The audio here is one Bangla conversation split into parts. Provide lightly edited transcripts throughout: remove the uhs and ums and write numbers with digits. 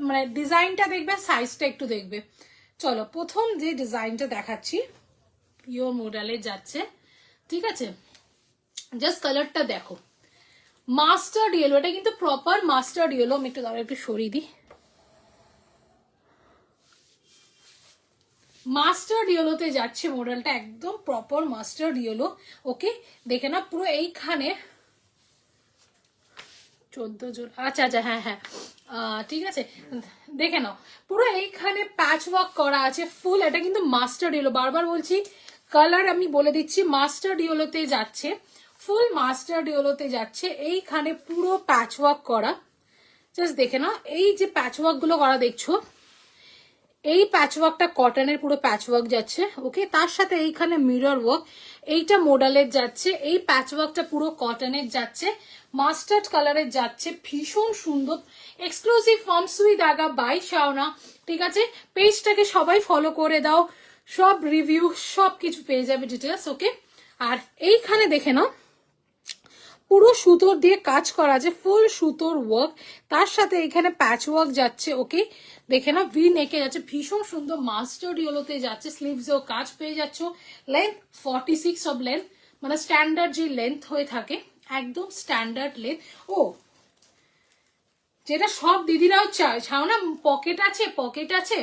মানে ডিজাইনটা দেখবে, সাইজটা একটু দেখবে। চলো প্রথম যে ডিজাইনটা দেখাচ্ছি পিওর মডেলে যাচ্ছে, ঠিক আছে? জাস্ট কালারটা দেখো, মাস্টার্ড ইয়েলো, এটা কিন্তু প্রপার মাস্টার্ড ইয়েলো। আমি একটু দাঁড়া, একটু সরিয়ে দিই। মাস্টার্ড ইয়েলোতে যাচ্ছে মডেলটা, একদম প্রপার মাস্টার্ড ইয়েলো। ওকে, দেখে না পুরো এইখানে 14 জন, আচ্ছা আচ্ছা, হ্যাঁ হ্যাঁ, ঠিক আছে, দেখে নাও পুরো এইখানে প্যাচ ওয়ার্ক করা আছে ফুল। এটা কিন্তু মাস্টার্ড ইয়েলো, বারবার বলছি কালার আমি বলে দিচ্ছি, মাস্টার্ড ইয়েলোতে যাচ্ছে, ফুল মাস্টার্ড ইয়েলোতে যাচ্ছে। এইখানে পুরো প্যাচ ওয়ার্ক করা, জাস্ট দেখে নাও এই যে প্যাচ ওয়ার্ক গুলো করা দেখছো, এই প্যাচওয়ার্কটা কটনের পুরো প্যাচওয়ার্ক যাচ্ছে। ওকে, তার সাথে এইখানে মিরর ওয়ার্ক, এইটা মোডালের যাচ্ছে, এই প্যাচওয়ার্কটা পুরো কটনের যাচ্ছে, মাস্টার্ড কালারের যাচ্ছে, ভীষণ সুন্দর। এক্সক্লুসিভ ফ্রম সুইদাগা বাই শাওনা, ঠিক আছে? পেজটাকে সবাই ফলো করে দাও, সব রিভিউ সব কিছু পেয়ে যাবে ডিটেলস। ওকে, আর এইখানে দেখে নাও পুরো সুতোর দিয়ে কাজ করা আছে, ফুল সুতোর ওয়ার্ক, তার সাথে এখানে প্যাচ ওয়ার্ক যাচ্ছে। ওকে, দেখে না ভি নেকে যাচ্ছে, ভীষণ সুন্দর মাস্টার্ড ইয়েলোতে যাচ্ছে। স্লিভসেও কাজ পেয়ে যাচ্ছ। লেন্থ 46 অফ লেন্থ, মানে স্ট্যান্ডার্ড যে লেন্থ হয়ে থাকে, একদম স্ট্যান্ডার্ড লেন্থ। ও, যেটা সব দিদিরাও চায়, ছাও না পকেট আছে, পকেট আছে,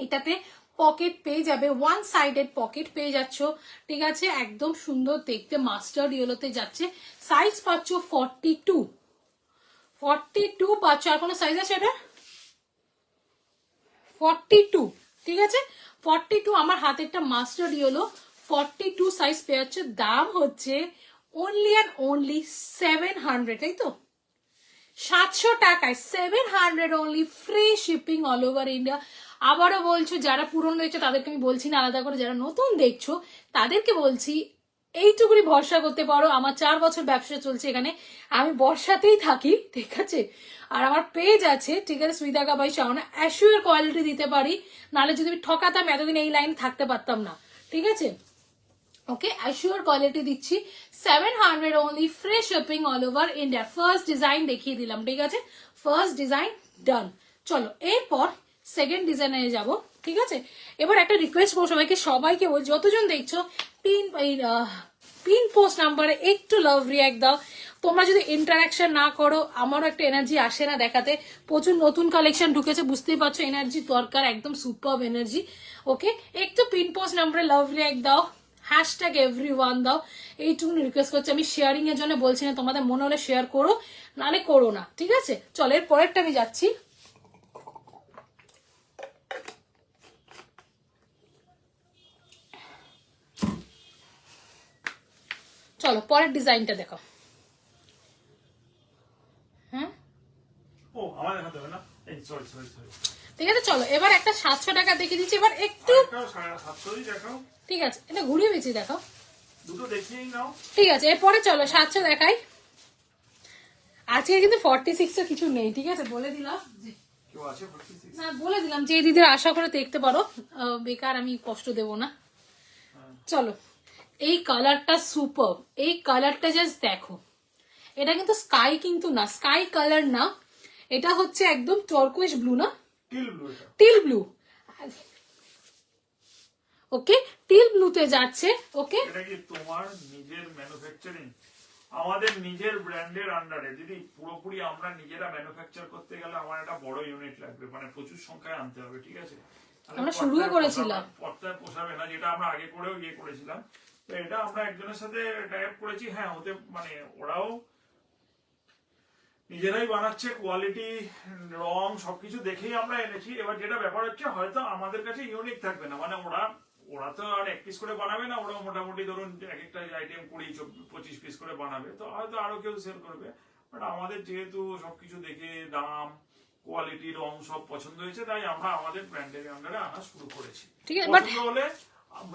এটাতে পকেট পেয়ে যাবে, ওয়ান সাইডেড পকেট পেয়ে যাচ্ছ, ঠিক আছে? একদম সুন্দর দেখতে, মাস্টার্ড ইয়েলোতে যাচ্ছে। সাইজ পাচ্ছ 42 পাচ্ছ। আর কোনো সাইজ আছে এটা? 42, ঠিক আছে? 42 আমার হাতেরটা মাস্টার্ড ইয়েলো, 42 সাইজ পেয়ে যাচ্ছে। দাম হচ্ছে অনলি অ্যান্ড অনলি 700, তাই তো? 700 টাকায় 700 only, free shipping all over India. আবারও বলছো, যারা পুরনো দেখছো তাদেরকে আমি বলছি না আলাদা করে, যারা নতুন দেখছো তাদেরকে বলছি এইটুকুনি ভরসা করতে পারো। আমার 4 বছর ব্যবসা চলছে এখানে, আমি বর্ষাতেই থাকি, ঠিক আছে? আর আমার পেজ আছে, ঠিক আছে, সুইদাগা বাই শাওনা, অ্যাসিওর কোয়ালিটি দিতে পারি, নাহলে যদি আমি ঠকাতাম এতদিন এই লাইন থাকতে পারতাম না, ঠিক আছে? ওকে, অ্যাসিওর কোয়ালিটি দিচ্ছি, 700 only, free shipping all over India. First design দেখিয়ে দিলাম, ঠিক আছে? ফার্স্ট ডিজাইন ডান। চলো এরপর সেকেন্ড ডিজাইনে যাব, ঠিক আছে? এবার একটা রিকোয়েস্ট করবো সবাইকে বল, যতজন দেখছো পিন পোস্ট নাম্বারে একটু লাভ রিয়াক্ট দাও। তোমরা যদি ইন্টারাকশন না করো, আমারও একটা এনার্জি আসে না দেখাতে। প্রচুর নতুন কালেকশন ঢুকেছে, বুঝতেই পারছো, এনার্জি দরকার, একদম সুপার এনার্জি। ওকে, একটু পিন পোস্ট নাম্বারে লাভ রিয়াক্ট দাও, হ্যাশট্যাগ এভরিওয়ান দাও, এইটুকু রিকোয়েস্ট করছি। আমি শেয়ারিং এর জন্য বলছি না, তোমাদের মনে হলে শেয়ার করো, নালে করো না, ঠিক আছে? চলো এর পরেরটা আমি যাচ্ছি। চলো পরের ডিজাইনটা দেখো। হ্যাঁ, ঠিক আছে, চলো এবার একটা 700 টাকা দেখে দিচ্ছি। এবার একটু, ঠিক আছে, এটা ঘুরিয়ে বেশি দেখো, ঠিক আছে? এরপরে চলো 700 দেখাই। আজকে কিন্তু 46 কিছু নেই, ঠিক আছে? বলে দিলাম না, বলে দিলাম যে দিদির আশা করে দেখতে পারো, বেকার আমি কষ্ট দেব না। চলো, এই কালারটা সুপার, এই কালারটা জাস্ট দেখো, এটা কিন্তু স্কাই, কিন্তু না স্কাই কালার না, এটা হচ্ছে একদম টর্কুইশ ব্লু, না টিল ব্লু। ওকে, টিল ব্লুতে যাচ্ছে। ওকে, এটা কি তোমার নিজের ম্যানুফ্যাকচারিং, আমাদের নিজের ব্র্যান্ডের আন্ডারে? দিদি পুরোপুরি আমরা নিজেরা ম্যানুফ্যাকচার করতে গেলে আমার একটা বড় ইউনিট লাগবে, মানে প্রচুর সংখ্যায় আনতে হবে, ঠিক আছে? আমরা শুরুও করেছিলাম, পর্দায় পোষাবে না, যেটা আমরা আগে করেও করেছিলাম। তো এটা আমরা একজনের সাথে টাইপ করেছি, হ্যাঁ, ওতে মানে ওরাও নিজেরাই বানাচ্ছে, কোয়ালিটি রং সবকিছু দেখেই আমরা এনেছি। এবার যেটা ব্যাপার হচ্ছে, হয়তো আমাদের কাছে ইউনিক থাকবে না, মানে ওরা তো আর 1 পিস করে বানাবে না, ওরা মোটামুটি ধরুন এক একটা আইটেম 20-25 পিস করে বানাবে, তো হয়তো আরো কেউ সেল করবে। বাট আমাদের যেহেতু সবকিছু দেখে দাম, কোয়ালিটি, রং সব পছন্দ হয়েছে, তাই আমরা আমাদের ব্র্যান্ডের আন্ডারে আনা শুরু করেছি। ঠিক আছে, পছন্দ হলে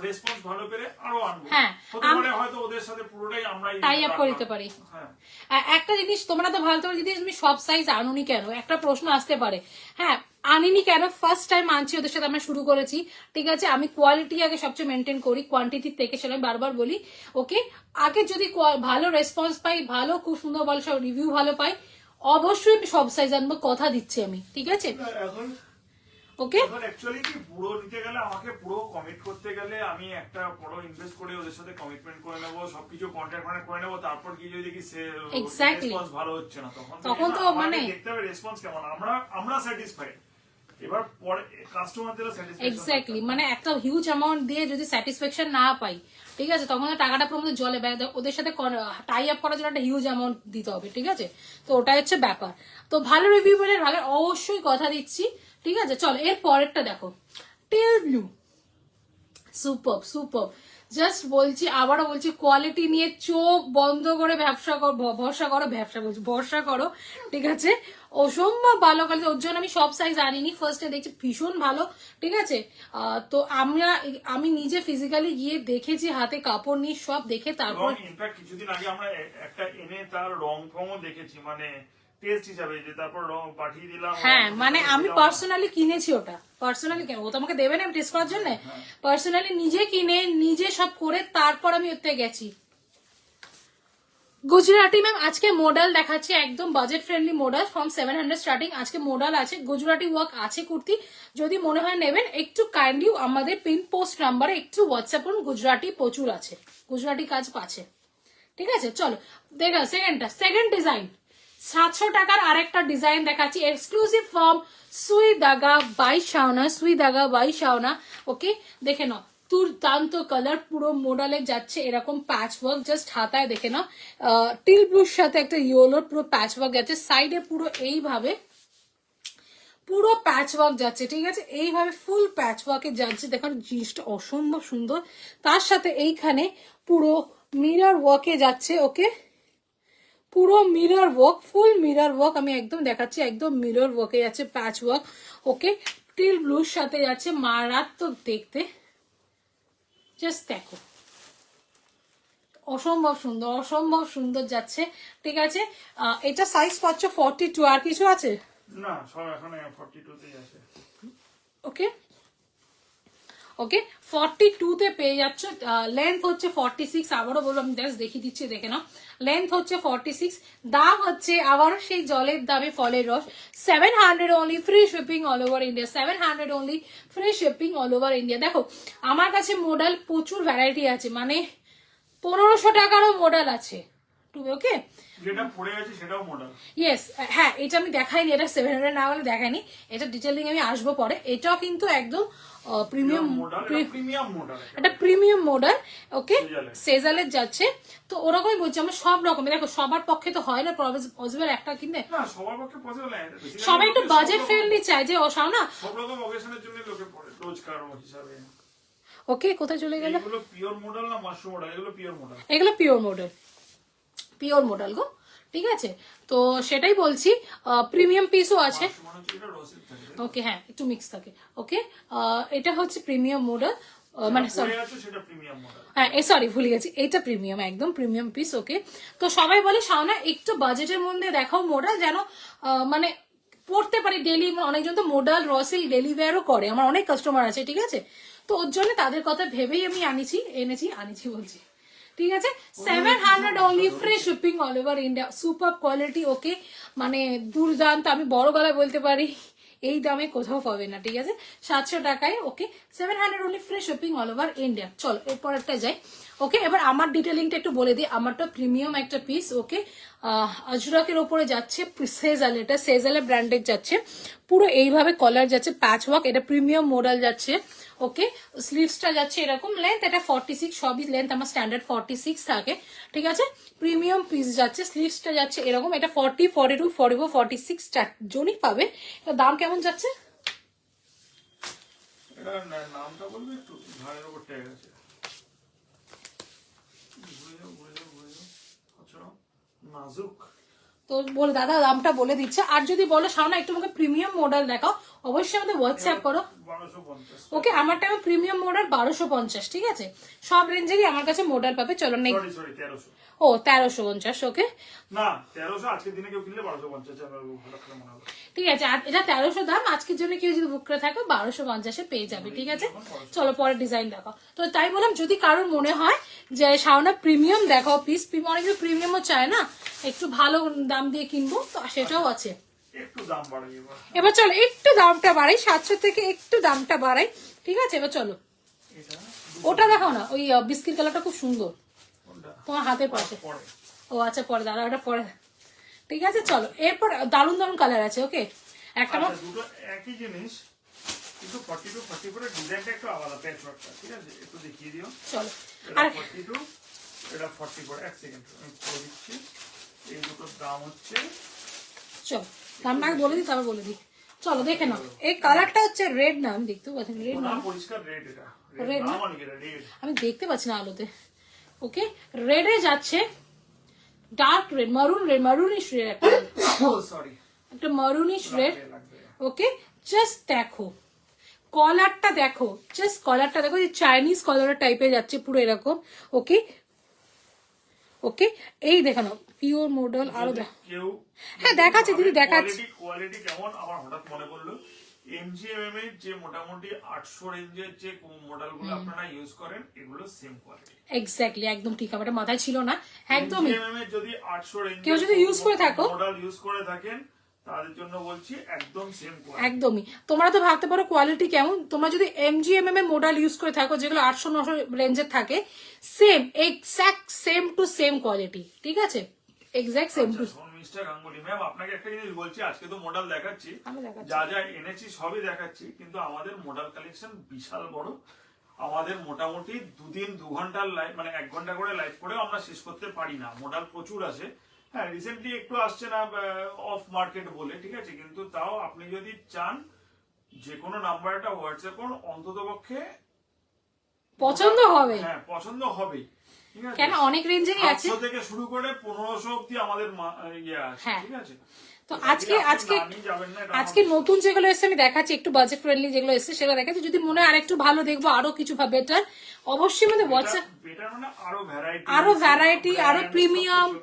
রেসপন্স ভালো পেলে আরো আনবো, হতে পারে হয়তো ওদের সাথে পুরোটাই আমরা টাই আপ করে দিতে পারি। একটা জিনিস তোমরা তো ভালো করে, দিদি তুমি সব সাইজ আনুনি কেন, একটা প্রশ্ন আসতে পারে। হ্যাঁ, আনিনি কেন, ফার্স্ট টাইম আনছি, ওদের সাথে আমরা শুরু করেছি, ঠিক আছে? আমি কোয়ালিটি আগে সবচেয়ে মেনটেন করি, কোয়ান্টিটি থেকে, সেটা আমি বারবার বলি। ওকে, আগে যদি ভালো রেসপন্স পাই, ভালো খুব সুন্দর ভালো সব রিভিউ ভালো পাই, অবশ্যই সব সাইজ আনবো, কথা দিচ্ছি আমি, ঠিক আছে? এখন ওকে, এখন অ্যাকচুয়ালি কি পুরো নিতে গেলে আমাকে পুরো কমিট করতে গেলে আমি একটা বড় ইনভেস্ট করে ওদের সাথে কমিটমেন্ট করে নেবো, সবকিছু কন্ট্যাক্ট করে নেবো, তারপর কি যদি দেখি Exactly. রেসপন্স ভালো হচ্ছে না, তখন তো আমাকে মানে দেখতে হবে রেসপন্স কেমন, আমরা স্যাটিসফাইড, এবার পরে কাস্টমারদেরও স্যাটিসফ্যাকশন। এক্স্যাক্টলি, মানে একটা হিউজ অ্যামাউন্ট দিয়ে যদি স্যাটিসফ্যাকশন না পাই, ঠিক আছে, তখন তো টাকাটা পুরো মধ্যে জলে ওদের সাথে টাই আপ করার জন্য একটা হিউজ অ্যামাউন্ট দিতে হবে, ঠিক আছে? তো ওটাই হচ্ছে ব্যাপার। তো ভালো রিভিউ পেলে ভালো, অবশ্যই কথা দিচ্ছি, ঠিক আছে? চলো এর পরেরটা দেখো, teal blue, super super, just বলছি, আবারও বলছি, কোয়ালিটি নিয়ে চোখ বন্ধ করে ব্যবসা করো, ভরসা করো, ব্যবসা বলছি ভরসা করো, ঠিক আছে? অসম্ভব ভালো কোয়ালিটি, ওর জন্য আমি সব সাইজ আনিনি, ফার্স্টে দেখছি ভীষণ ভালো, ঠিক আছে? তো আমি নিজে ফিজিক্যালি গিয়ে দেখেছি, হাতে কাপড় নিয়ে সব দেখে তারপর ইনফ্যাক্ট কিছুদিন আগে আমরা একটা এনে তার রং ফংও দেখেছি, মানে টেস্ট হিসাবে, যে তারপর রং পাঠিয়ে দিলাম। হ্যাঁ, মানে আমি পার্সোনালি কিনেছি ওটা, পার্সোনালি কেন, ও তো আমাকে দেবে না টেস্ট করার জন্য, পার্সোনালি নিজে কিনে নিজে সব করে তারপর আমি ওর থেকে গেছি। গুজরাটি ম্যাম আজকে মডেল দেখাচ্ছি, একদম budget friendly model, from 700 starting. আজকে মডেল আছে, গুজরাটি ওয়ার্ক আছে কুর্তি, যদি মনে হয় নেবেন একটু কাইন্ডলি আমাদের পিন পোস্ট নাম্বারে একটু হোয়াটসঅ্যাপ করুন, গুজরাটি প্রচুর আছে, গুজরাটি কাজ আছে, ঠিক আছে? চলো দেখা সেকেন্ড ডিজাইন, 700 টাকার আরেকটা ডিজাইন দেখাচ্ছি, এক্সক্লুসিভ ফ্রম সুই দাগা বাই শাওনা, সুই দাগা বাই শাওনা। ওকে, দেখে নাও, দুর্দান্ত কালার, পুরো মডেলে যাচ্ছে এরকম প্যাচ ওয়ার্ক, জাস্ট হাতায় দেখে নাও, টিল ব্লুর সাথে একটা ইয়েলোর পুরো প্যাচ ওয়ার্ক যাচ্ছে, সাইডে পুরো এইভাবে পুরো প্যাচ ওয়ার্ক যাচ্ছে, ঠিক আছে? এইভাবে ফুল প্যাচ ওয়ার্কে যাচ্ছে, দেখুন জিনিসটা অসম্ভব সুন্দর, তার সাথে এইখানে পুরো মিরর ওয়ার্কে যাচ্ছে। ওকে, পুরো মিরর ওয়ার্ক, ফুল মিরর ওয়ার্ক আমি একদম দেখাচ্ছি, একদম মিরর ওয়ার্কে যাচ্ছে প্যাচ ওয়ার্ক। ওকে, টিল ব্লুর সাথে যাচ্ছে, মারাত্মক দেখতে, জাস্ট দেখো, অসম্ভব সুন্দর, অসম্ভব সুন্দর যাচ্ছে, ঠিক আছে? এটা সাইজ পাচ্ছ 42, আর কিছু আছে না, সব এখন 42 তেই আছে। ওকে, ওকে 42 তে পেয়ে যাচ্ছ, লেন্থ হচ্ছে 46, আবারও বলবো, আমি জাস্ট দেখিয়ে দিচ্ছি, দেখে নাও, লেন্থ হচ্ছে 46, দাম হচ্ছে আবারও সেই জলের দামে ফলের রস, 700 only, free shipping all over India, 700 only, free shipping all over India. দেখো আমার কাছে মডেল প্রচুর ভ্যারাইটি আছে, মানে 1500 টাকারও মডেল আছে, ওকে, যেটা পড়ে আছে সেটাও মডেল। ইয়েস, হ্যাঁ, এটা আমি দেখাইনি, এটা 700 না হলে দেখাইনি, এটা ডিটেইলিং আমি আসবো পরে। এটাও কিন্তু একদম প্রিমিয়াম মডেল, একটা প্রিমিয়াম মডেল। ওকে, সেজালের যাচ্ছে, তো ওরকমই বলছি, আমরা সব রকম, দেখো সবার পক্ষে তো হয় না পসিবল একটা কিনতে, না সবার পক্ষে পসিবল না, সবাই একটু বাজেট ফ্রেন্ডলি চাই, যে অসাও না সব রকম অকেশনের জন্য লোকে পড়ে রোজকার হিসাবে। ওকে, কোথায় চলে গেল? এগুলো পিওর মডেল না মাশরুম মডেল? এগুলো পিওর মডেল, এগুলো পিওর মডেল, পিওর মডেল গো, ঠিক আছে? তো সেটাই বলছি, প্রিমিয়াম পিসও আছে। ওকে, হ্যাঁ একটু মিক্স থাকে। ওকে, এটা হচ্ছে প্রিমিয়াম মডেল, মানে সরি, হ্যাঁ সরি ভুলে গেছি, এটা প্রিমিয়াম, একদম প্রিমিয়াম পিস। ওকে, তো সবাই বলে শাওনা একটু বাজেটের মধ্যে দেখাও মডেল, যেন মানে পড়তে পারি ডেলি, অনেকজন তো মডেল রসিল ডেলি ওয়্যারও করে, আমার অনেক কাস্টমার আছে, ঠিক আছে? তো ওর জন্য তাদের কথা ভেবেই আমি এনেছি বলছি, ঠিক আছে? 700 only, free shipping all over India, super quality. Okay, মানে দুর্দান্ত, আমি বড় গলায় বলতে পারি এই দামে কোথাও পাবে না, ঠিক আছে? 700 টাকায়। ওকে, 700 only, free shipping all over India. চলো এরপর একটা যাই। ওকে, এবার আমার ডিটেলিংটা একটু বলে দিই, আমারটা প্রিমিয়াম একটা পিস। ওকে, আজরাকের ওপরে যাচ্ছে, সেজাল, এটা সেজালের ব্র্যান্ডের যাচ্ছে, পুরো এইভাবে কলার যাচ্ছে, প্যাচ ওয়ার্ক, এটা প্রিমিয়াম মডেল যাচ্ছে। ওকে, স্লিভসটা যাচ্ছে এরকম, লেন্থ এটা 46, সবই লেন্থ আমার স্ট্যান্ডার্ড 46 থাকে, ঠিক আছে? প্রিমিয়াম পিস যাচ্ছে, স্লিভসটা যাচ্ছে এরকম, এটা 40, 42, 44, 46 জনই পাবে। এটা দাম কেমন যাচ্ছে? এটা নামটা বলবে একটু, ঘাড়ের উপর ট্যাগ আছে, নাজুক। তো বলে দাদা দামটা বলে দিচ্ছে, আর যদি বলো শাওনা একটু আমাকে প্রিমিয়াম মডেল দেখাও, অবশ্যই আমাদের হোয়াটসঅ্যাপ করো। 1250। ওকে, আমারটা প্রিমিয়াম মডেল 1250, ঠিক আছে? সব রেঞ্জেরই আমার কাছে মডেল পাবে। চলো নেক্সট, ও 1350, ওকে না 1300 আজকের দিনে কেউ কিনলে 1250 আমার ভালো করে মনে হলো। ঠিক আছে। আর এটা 1300 দাম, আজকের জন্য কেউ যদি বুক করে থাকে 1250 পেয়ে যাবে। ঠিক আছে, চলো পরের ডিজাইন দেখো। তো তাই বললাম যদি কারোর মনে হয় যে শাওনা প্রিমিয়াম দেখাও পিস, অনেকে প্রিমিয়ামও চায় না, একটু ভালো দাম দিয়ে কিনবো, তো সেটাও আছে। একটু দাম বাড়াই এবার চলো একটু দামটা বাড়াই, 700 থেকে একটু দামটা বাড়াই। ঠিক আছে, এবার চলো এটা ওটা দেখাও না, ওই বিস্কিট কালারটা খুব সুন্দর কোনটা তোমার হাতের পাশে। পরে ও আচ্ছা পরে দাঁড়া, ওটা পরে। ঠিক আছে চলো, এরপর দারুন দারুন কালার আছে। ওকে, একটা আচ্ছা দুটো একই জিনিস কিন্তু 42 44 এর ডিজাইনটা একটু আলাদা প্যাচওয়ার্কটা, ঠিক আছে একটু দেখিয়ে দিও। চলো এটা আর 42 এটা 44, এক সেকেন্ড আমি করে দিচ্ছি। এই দুটোর দাম হচ্ছে চলো দামটা আগে বলে দিই, তারপর বলে দিই। চলো দেখে নাও, এই কালারটা হচ্ছে রেড না, আমি দেখতে পাচ্ছি রেড না, না পরিষ্কার রেড, এটা Red রেড না? না মানে এটা রেড। আমি দেখতে পাচ্ছি না আলোতে। ওকে, রেডে যাচ্ছে ডার্ক রেড, মারুনিশ রেড, সরি একটা মারুনিশ রেড। লাগবে। ওকে, জাস্ট দেখো কলারটা, দেখো জাস্ট কলারটা দেখো, যে চাইনিজ কলার টাইপের যাচ্ছে পুরো এরকম। ওকে ওকে, এই দেখো না পিওর মডেল, আরো দেখো। কেউ হ্যাঁ দেখাচ্ছি দিদি, দেখাচ্ছি। কোয়ালিটি কেমন আমার হঠাৎ মনে পড়লো, এমজিএমএম এর যে মোটামুটি 800 রেঞ্জের যে মডেলগুলো আপনারা ইউজ করেন এগুলো সেম কোয়ালিটি। এক্স্যাক্টলি, একদম ঠিক, আমার মাথায় ছিল না একদমই। এমজিএমএম এর যদি 800 রেঞ্জের কেউ যদি ইউজ করে থাকো, মডেল ইউজ করে থাকেন তাদের জন্য বলছি একদম সেম কোয়ালিটি। একদমই। তোমরা তো ভাবতে পারো কোয়ালিটি কেমন, তোমরা যদি এমজিএমএম এর মডেল ইউজ করে থাকো যেগুলো 800-900 রেঞ্জের থাকে, same exact same to same quality. ঠিক আছে, exact same to. Mister Ganguly ma'am আপনাকে একটা জিনিস বলছি, আজকে তো মডেল দেখাচ্ছি, আমি দেখাচ্ছি। যা যা এনেছি সবই দেখাচ্ছি, কিন্তু আমাদের মডেল কালেকশন বিশাল বড়। আমাদের মোটামুটি 2 ঘন্টার লাইভ, মানে 1 ঘন্টা করে লাইভ করেও আমরা শেষ করতে পারি না, মডেল প্রচুর আছে। হ্যাঁ রিসেন্টলি একটু আসছে না অফ মার্কেট বলে, ঠিক আছে, কিন্তু তাও আপনি যদি চান যে কোনো নাম্বারটা হোয়াটসঅ্যাপ করুন, অন্তত পক্ষে পছন্দ হবে। হ্যাঁ পছন্দ হবেই, ঠিক আছে। কেন অনেক রেঞ্জেরই আছে 700 থেকে শুরু করে 1500 অব্দি আমাদের ইয়ে আছে, হ্যাঁ। ঠিক আছে। তো আজকে যাবেন না, এটা আজকে নতুন যেগুলো এসেছে আমি দেখাচ্ছি, একটু বাজেট ফ্রেন্ডলি যেগুলো এসেছে সেগুলো দেখাচ্ছি। যদি মনে হয় আরেকটু ভালো দেখবো, আরো কিছু বেটার, অবশ্যই আমাদের হোয়াটসঅ্যাপ বেটার মানে আরো ভ্যারাইটি, আরো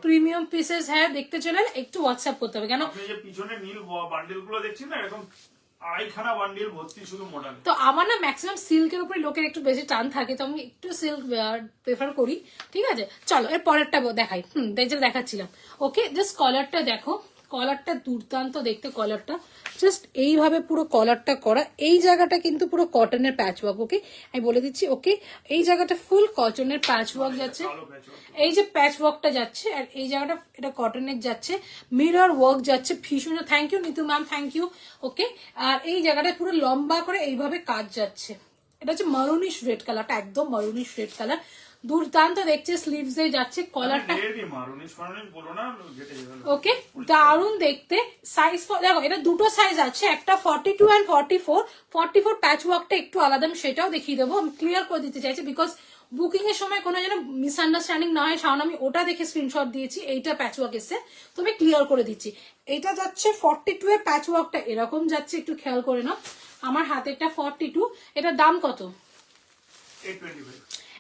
প্রিমিয়াম পিসেস হ্যাঁ দেখতে চলে একটু হোয়াটসঅ্যাপ করতে হবে। কেন আপনি যে পিছনে নীল বান্ডিল গুলো দেখছেন না, এরকম আড়াইখানা বান্ডিল ভর্তি শুধু মডেল। তো আমার না ম্যাক্সিমাম সিল্কের উপরে লোকের একটু বেশি টান থাকে, তো আমি একটু সিল্ক প্রেফার করি। ঠিক আছে চলো এর পরেরটা দেখাই। দেখাচ্ছিলাম। ওকে, জাস্ট কলারটা দেখো, কলারটা দুর্দান্ত দেখতে, কলারটা জাস্ট এইভাবে পুরো কলারটা করা, এই জায়গাটা কিন্তু পুরো কটনের প্যাচ ওয়ার্ক। ওকে আমি বলে দিচ্ছি, ওকে এই জায়গাটা ফুল কটনের প্যাচ ওয়ার্ক যাচ্ছে, এই যে প্যাচ ওয়ার্কটা যাচ্ছে, আর এই জায়গাটা এটা কটনের যাচ্ছে, মিরর ওয়ার্ক যাচ্ছে ভীষণ। Thank you Nitu ma'am, thank you. Okay, আর এই জায়গাটা পুরো লম্বা করে এইভাবে কাজ যাচ্ছে। এটা হচ্ছে মারুনিশ রেড কালারটা, একদম মারুনিশ রেড কালার, দুর্দান্ত দেখছে। স্লিভস এ যাচ্ছে কলারটা। ওকে, দারুন দেখতে। সাইজ দেখো, এটা দুটো সাইজ আছে, একটা 42 and 44। 44 প্যাচ ওয়ার্কটা একটু আলাদা, আমি সেটাও দেখিয়ে দেবো। আমি ক্লিয়ার করে দিতে চাইছি বিকজ বুকিং এর সময় কোনো যেন মিসআন্ডারস্ট্যান্ডিং না হয়। সাউন্ড আমি ওটা দেখে স্ক্রিনশট দিয়েছি, এইটা প্যাচ ওয়ার্ক এসছে, তো আমি ক্লিয়ার করে দিচ্ছি। এটা যাচ্ছে 42 এর প্যাচ ওয়ার্কটা এরকম যাচ্ছে, একটু খেয়াল করে নাও। আমার হাতেরটা 42, এটার দাম কত?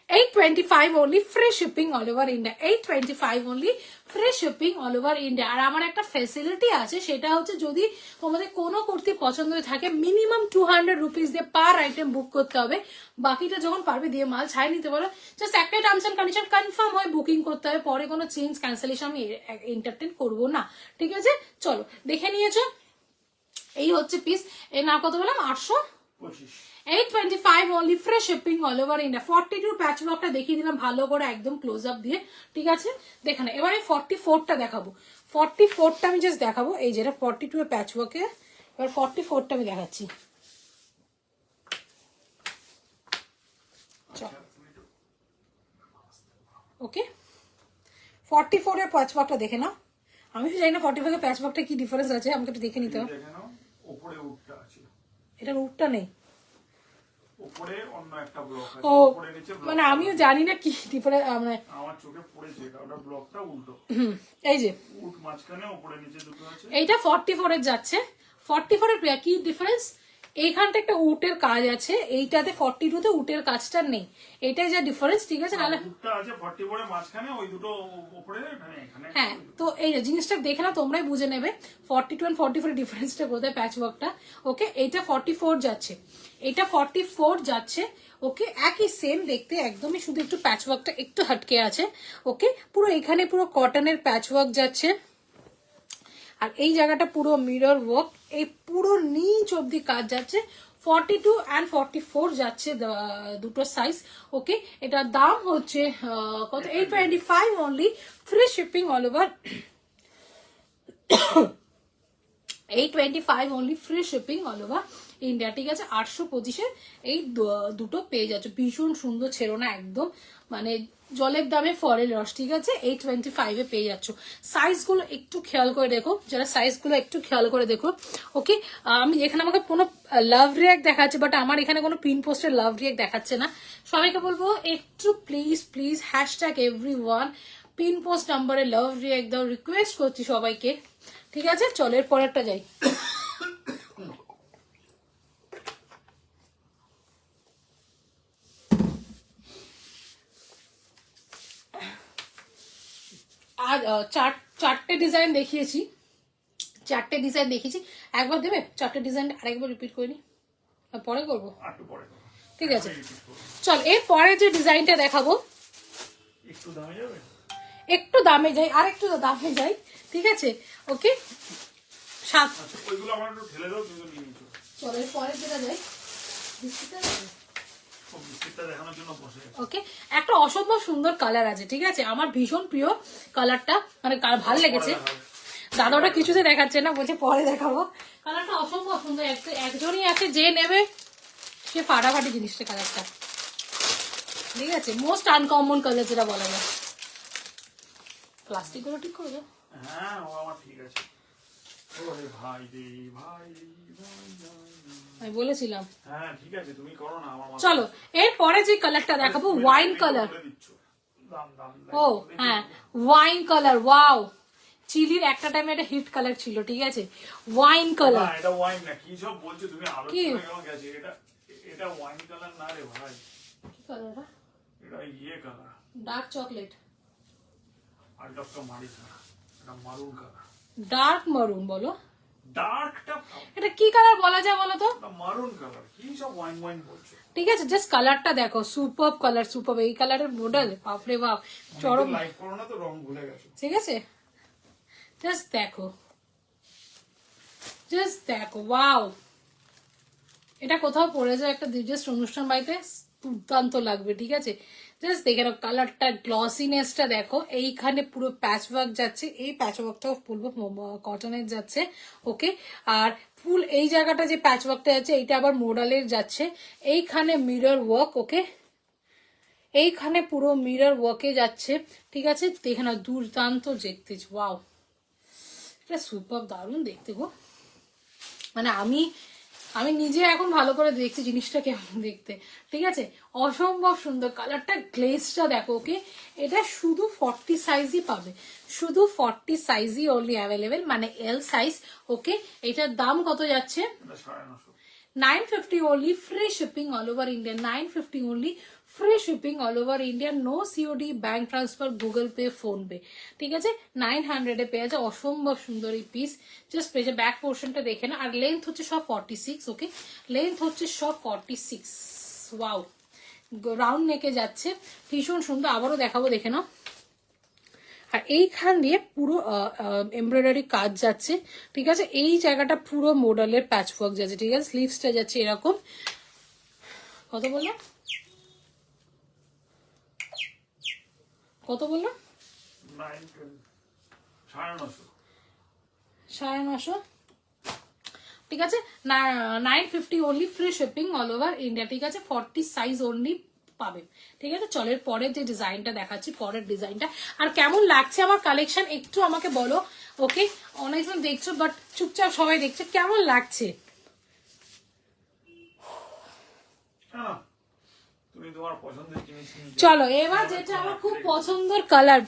825 only, free shipping all over India. 825 only, free shipping all over India. আর আমার একটা ফেসিলিটি আছে, সেটা হচ্ছে যদি তোমাদের কোনো কুর্তি পছন্দ হয়ে থাকে, মিনিমাম 200 রুপিস দিয়ে পার আইটেম বুক করতে হবে। বাকিটা যখন পারবে দিয়ে মাল ছাই নিতে পারো। জাস্ট একটাই টার্মস এন্ড কন্ডিশন, কনফার্ম হয়ে বুকিং করতে হবে, পরে কোনো চেঞ্জ ক্যান্সেলেশন আমি এন্টারটেন করবো না। ঠিক আছে চলো, দেখে নিয়েছো এই হচ্ছে পিস। এর নাম কত বললাম? 825। 825 only, free shipping all over India. 42 প্যাচ ওয়ার্কটা দেখিয়ে দিলাম ভালো করে, একদম ক্লোজ আপ দিয়ে। ঠিক আছে দেখে না, এবার আমি 44টা দেখাবো। 44টা আমি জাস্ট দেখাবো, এই যেটা 42 এর প্যাচ ওয়ার্কে। এবার 44টা আমি দেখাচ্ছি। ওকে, 44 এর প্যাচ ওয়ার্কটা দেখে নাও। আমি তো জানি না 45 এর প্যাচ ওয়ার্কটা কি ডিফারেন্স আছে, আমাকে একটু দেখে নিতে হবে। এটার উটটা নেই, উপরে অন্য একটা ব্লক আছে, ও উপরে নিচে ব্লক। মানে আমিও জানি না কি ডিফারেন্স, মানে আমার চোখে পড়েছে এটা, ওটা ব্লকটা উল্টো। এই যে উট মাঝখানে উপরে নিচে দুটো আছে। এইটা 44 এর যাচ্ছে। 44 এর কি ডিফারেন্স, এইখানটা একটা উটের কাজ আছে, এইটাতে 42 তে উটের কাজটা নেই, এটাই যা ডিফারেন্স, ঠিক আছে? নাহলে দুটো আছে 44 এর মাঝখানে, ওই দুটো উপরে এখানে। হ্যাঁ, তো এই জিনিসটা দেখে না তোমরাই বুঝে নেবে 42 and 44 ডিফারেন্সটা কোথায় প্যাচ ওয়ার্কটা। ওকে, এটা 44 যাচ্ছে, এটা 44 যাচ্ছে। ওকে, একই সেম দেখতে একদমই, শুধু একটু প্যাচ ওয়ার্কটা একটু হাটকে আছে। ওকে, পুরো এখানে পুরো কটনের প্যাচ ওয়ার্ক যাচ্ছে, আর এই জায়গাটা পুরো মিরর ওয়ার্ক, এই পুরো নিচ অব্দি কাজ যাচ্ছে। 42 and 44 যাচ্ছে দুটো সাইজ। ওকে, এটার দাম হচ্ছে কত, 825 only, free shipping all over. 825 only, free shipping all over India, ঠিক আছে? 825-এর এই দুটো পেয়ে যাচ্ছ, ভীষণ সুন্দর, ছেড়ো না একদম, মানে জলের দামে ফলের রস, ঠিক আছে? 825-এ পেয়ে যাচ্ছ। সাইজগুলো একটু খেয়াল করে দেখো, যারা সাইজগুলো একটু খেয়াল করে দেখো। ওকে, আমি এখানে আমাকে কোনো লাভ রিয়াক্ট দেখাচ্ছে, বাট আমার এখানে কোনো পিন পোস্টের লাভ রিয়াক্ট দেখাচ্ছে না। সবাইকে বলবো একটু please hashtag everyone pin post নাম্বারে লাভ রিয়াক্ট দাও, রিকোয়েস্ট করছি সবাইকে, ঠিক আছে? চলো এর পরেরটা যাই। আর চারটে ডিজাইন দেখিয়েছি, একবার দেবে চারটে ডিজাইন, আরেকবার রিপিট করে নি, পরে করবো, একটু পরে করো। ঠিক আছে? চল এর পরে যে ডিজাইনটা দেখাবো, একটু দামে যাবে, একটু দামে যাই, আর একটু দামে যাই, ঠিক আছে? ওকে, আচ্ছা ওইগুলো আমার একটু ঠেলে দাও, তুমি তো নিয়ে নিচ্ছো। চলো এর পরে যেটা যাই, বিস্কিটটা দেখানোর জন্য বসে গেছে। ওকে, একটা অসম্ভব সুন্দর কালার আছে, ঠিক আছে? আমার ভীষণ প্রিয় কালারটা, মানে ভালো লেগেছে। দাদা ওটা কিছুতে দেখাচ্ছে না, বলছে পরে দেখাবো। কালারটা অসম্ভব সুন্দর, একজনই আছে যে নেবে সে ফাটাফাটি জিনিসটা, কালারটা, ঠিক আছে? মোস্ট আনকমন কালার যেটা বলা যায়। প্লাস্টিক গুলো ঠিক করে দাও। হ্যাঁ ও আমার ঠিক আছে। ওরে ভাই রে ভাই, আমি বলেছিলাম। হ্যাঁ ঠিক আছে, তুমি করো না, আমার চলো এর পরে যে কালারটা দেখাবো, ওয়াইন কালার। ও হ্যাঁ, ওয়াইন কালার, ওয়াও, চিলির একটা টাইমে একটা হিট কালার ছিল, ঠিক আছে? ওয়াইন কালার, না এটা ওয়াইন না, কি সব বলছো তুমি, আলোচনা কেমন গেছে? এটা ওয়াইন কালার না রে ভাই, কি কালার? এটা ইয়ে কালার, ডার্ক চকলেট, আর একটা মারিস না, এটা মারুন কালার, ডার্ক মারুন বলো, ডার্কটা এটা কি কালার বলা যায় বলো তো? মারুন কালার, কি সব ওয়াইন ওয়াইন বলছো? ঠিক আছে, জাস্ট কালারটা দেখো, সুপার কালার, সুপার, এই কালারের মডেল, বাপরে বাপ, চরম, লাইক করো না তো, রং ভুলে গেছো। ঠিক আছে? জাস্ট দেখো, ওয়াও, এটা কোথাও পড়ে যায় একটা জাস্ট অনুষ্ঠান বাড়িতে দুর্দান্ত লাগবে, ঠিক আছে? জাস্ট দেখে নাও কালারটা, গ্লসিনেসটা দেখো, এইখানে পুরো প্যাচ ওয়ার্ক যাচ্ছে, এই প্যাচ ওয়ার্কটাও বলবো কটনের যাচ্ছে। ওকে, আর ফুল এই জায়গাটা যে প্যাচ ওয়ার্কটা যাচ্ছে, এইটা আবার মোডালের যাচ্ছে, এইখানে মিরর ওয়ার্ক। ওকে, এইখানে পুরো মিরর ওয়ার্কে যাচ্ছে, ঠিক আছে? দেখে নাও দুর্দান্ত দেখতে, ওয়াও, এটা সুপার, দারুণ দেখতে গো, মানে আমি নিজে এখন ভালো করে দেখছি জিনিসটা কেমন দেখতে, ঠিক আছে? অসম্ভব সুন্দর কালারটা, গ্লেজটা দেখো। ওকে, এটা শুধু 40 সাইজই পাবে, শুধু 40 সাইজই অনলি অ্যাভেলেবেল, মানে এল সাইজ। ওকে, এটার দাম কত যাচ্ছে? 950 only, free shipping all over India. 950 only, free shipping all over India. No COD, bank transfer, Google Pay, Phone Pay. ঠিক আছে, 900 এ পেয়ে আছে, অসম্ভব সুন্দর এই পিস। জাস্ট পেজে ব্যাক পোর্শনটা দেখে না, আর লেন্থ হচ্ছে সব 46। ওকে, লেন্থ হচ্ছে সব 46। ওয়াও, রাউন্ড নেকে যাচ্ছে, ভীষণ সুন্দর। আবারও দেখাবো, দেখে নাও। আর এইখান দিয়ে পুরো এমব্রয়ডারি কাজ যাচ্ছে, ঠিক আছে? এই জায়গাটা পুরো মডেলের প্যাচ ওয়ার্ক যাচ্ছে, ঠিক আছে? স্লিভসটা যাচ্ছে এরকম। কত বললাম? 950, ঠিক আছে? 950 only, free shipping all over India, ঠিক আছে? 40 সাইজ অনলি পাবে, ঠিক আছে? চলের পরের যে ডিজাইনটা দেখাচ্ছি, পরের ডিজাইনটা। আর কেমন লাগছে আমার কালেকশন একটু আমাকে বলো। ওকে, অনেকজন দেখছো বাট চুপচাপ সবাই দেখছো, কেমন লাগছে? চলো এবার যেটা আমার খুব পছন্দের কালার,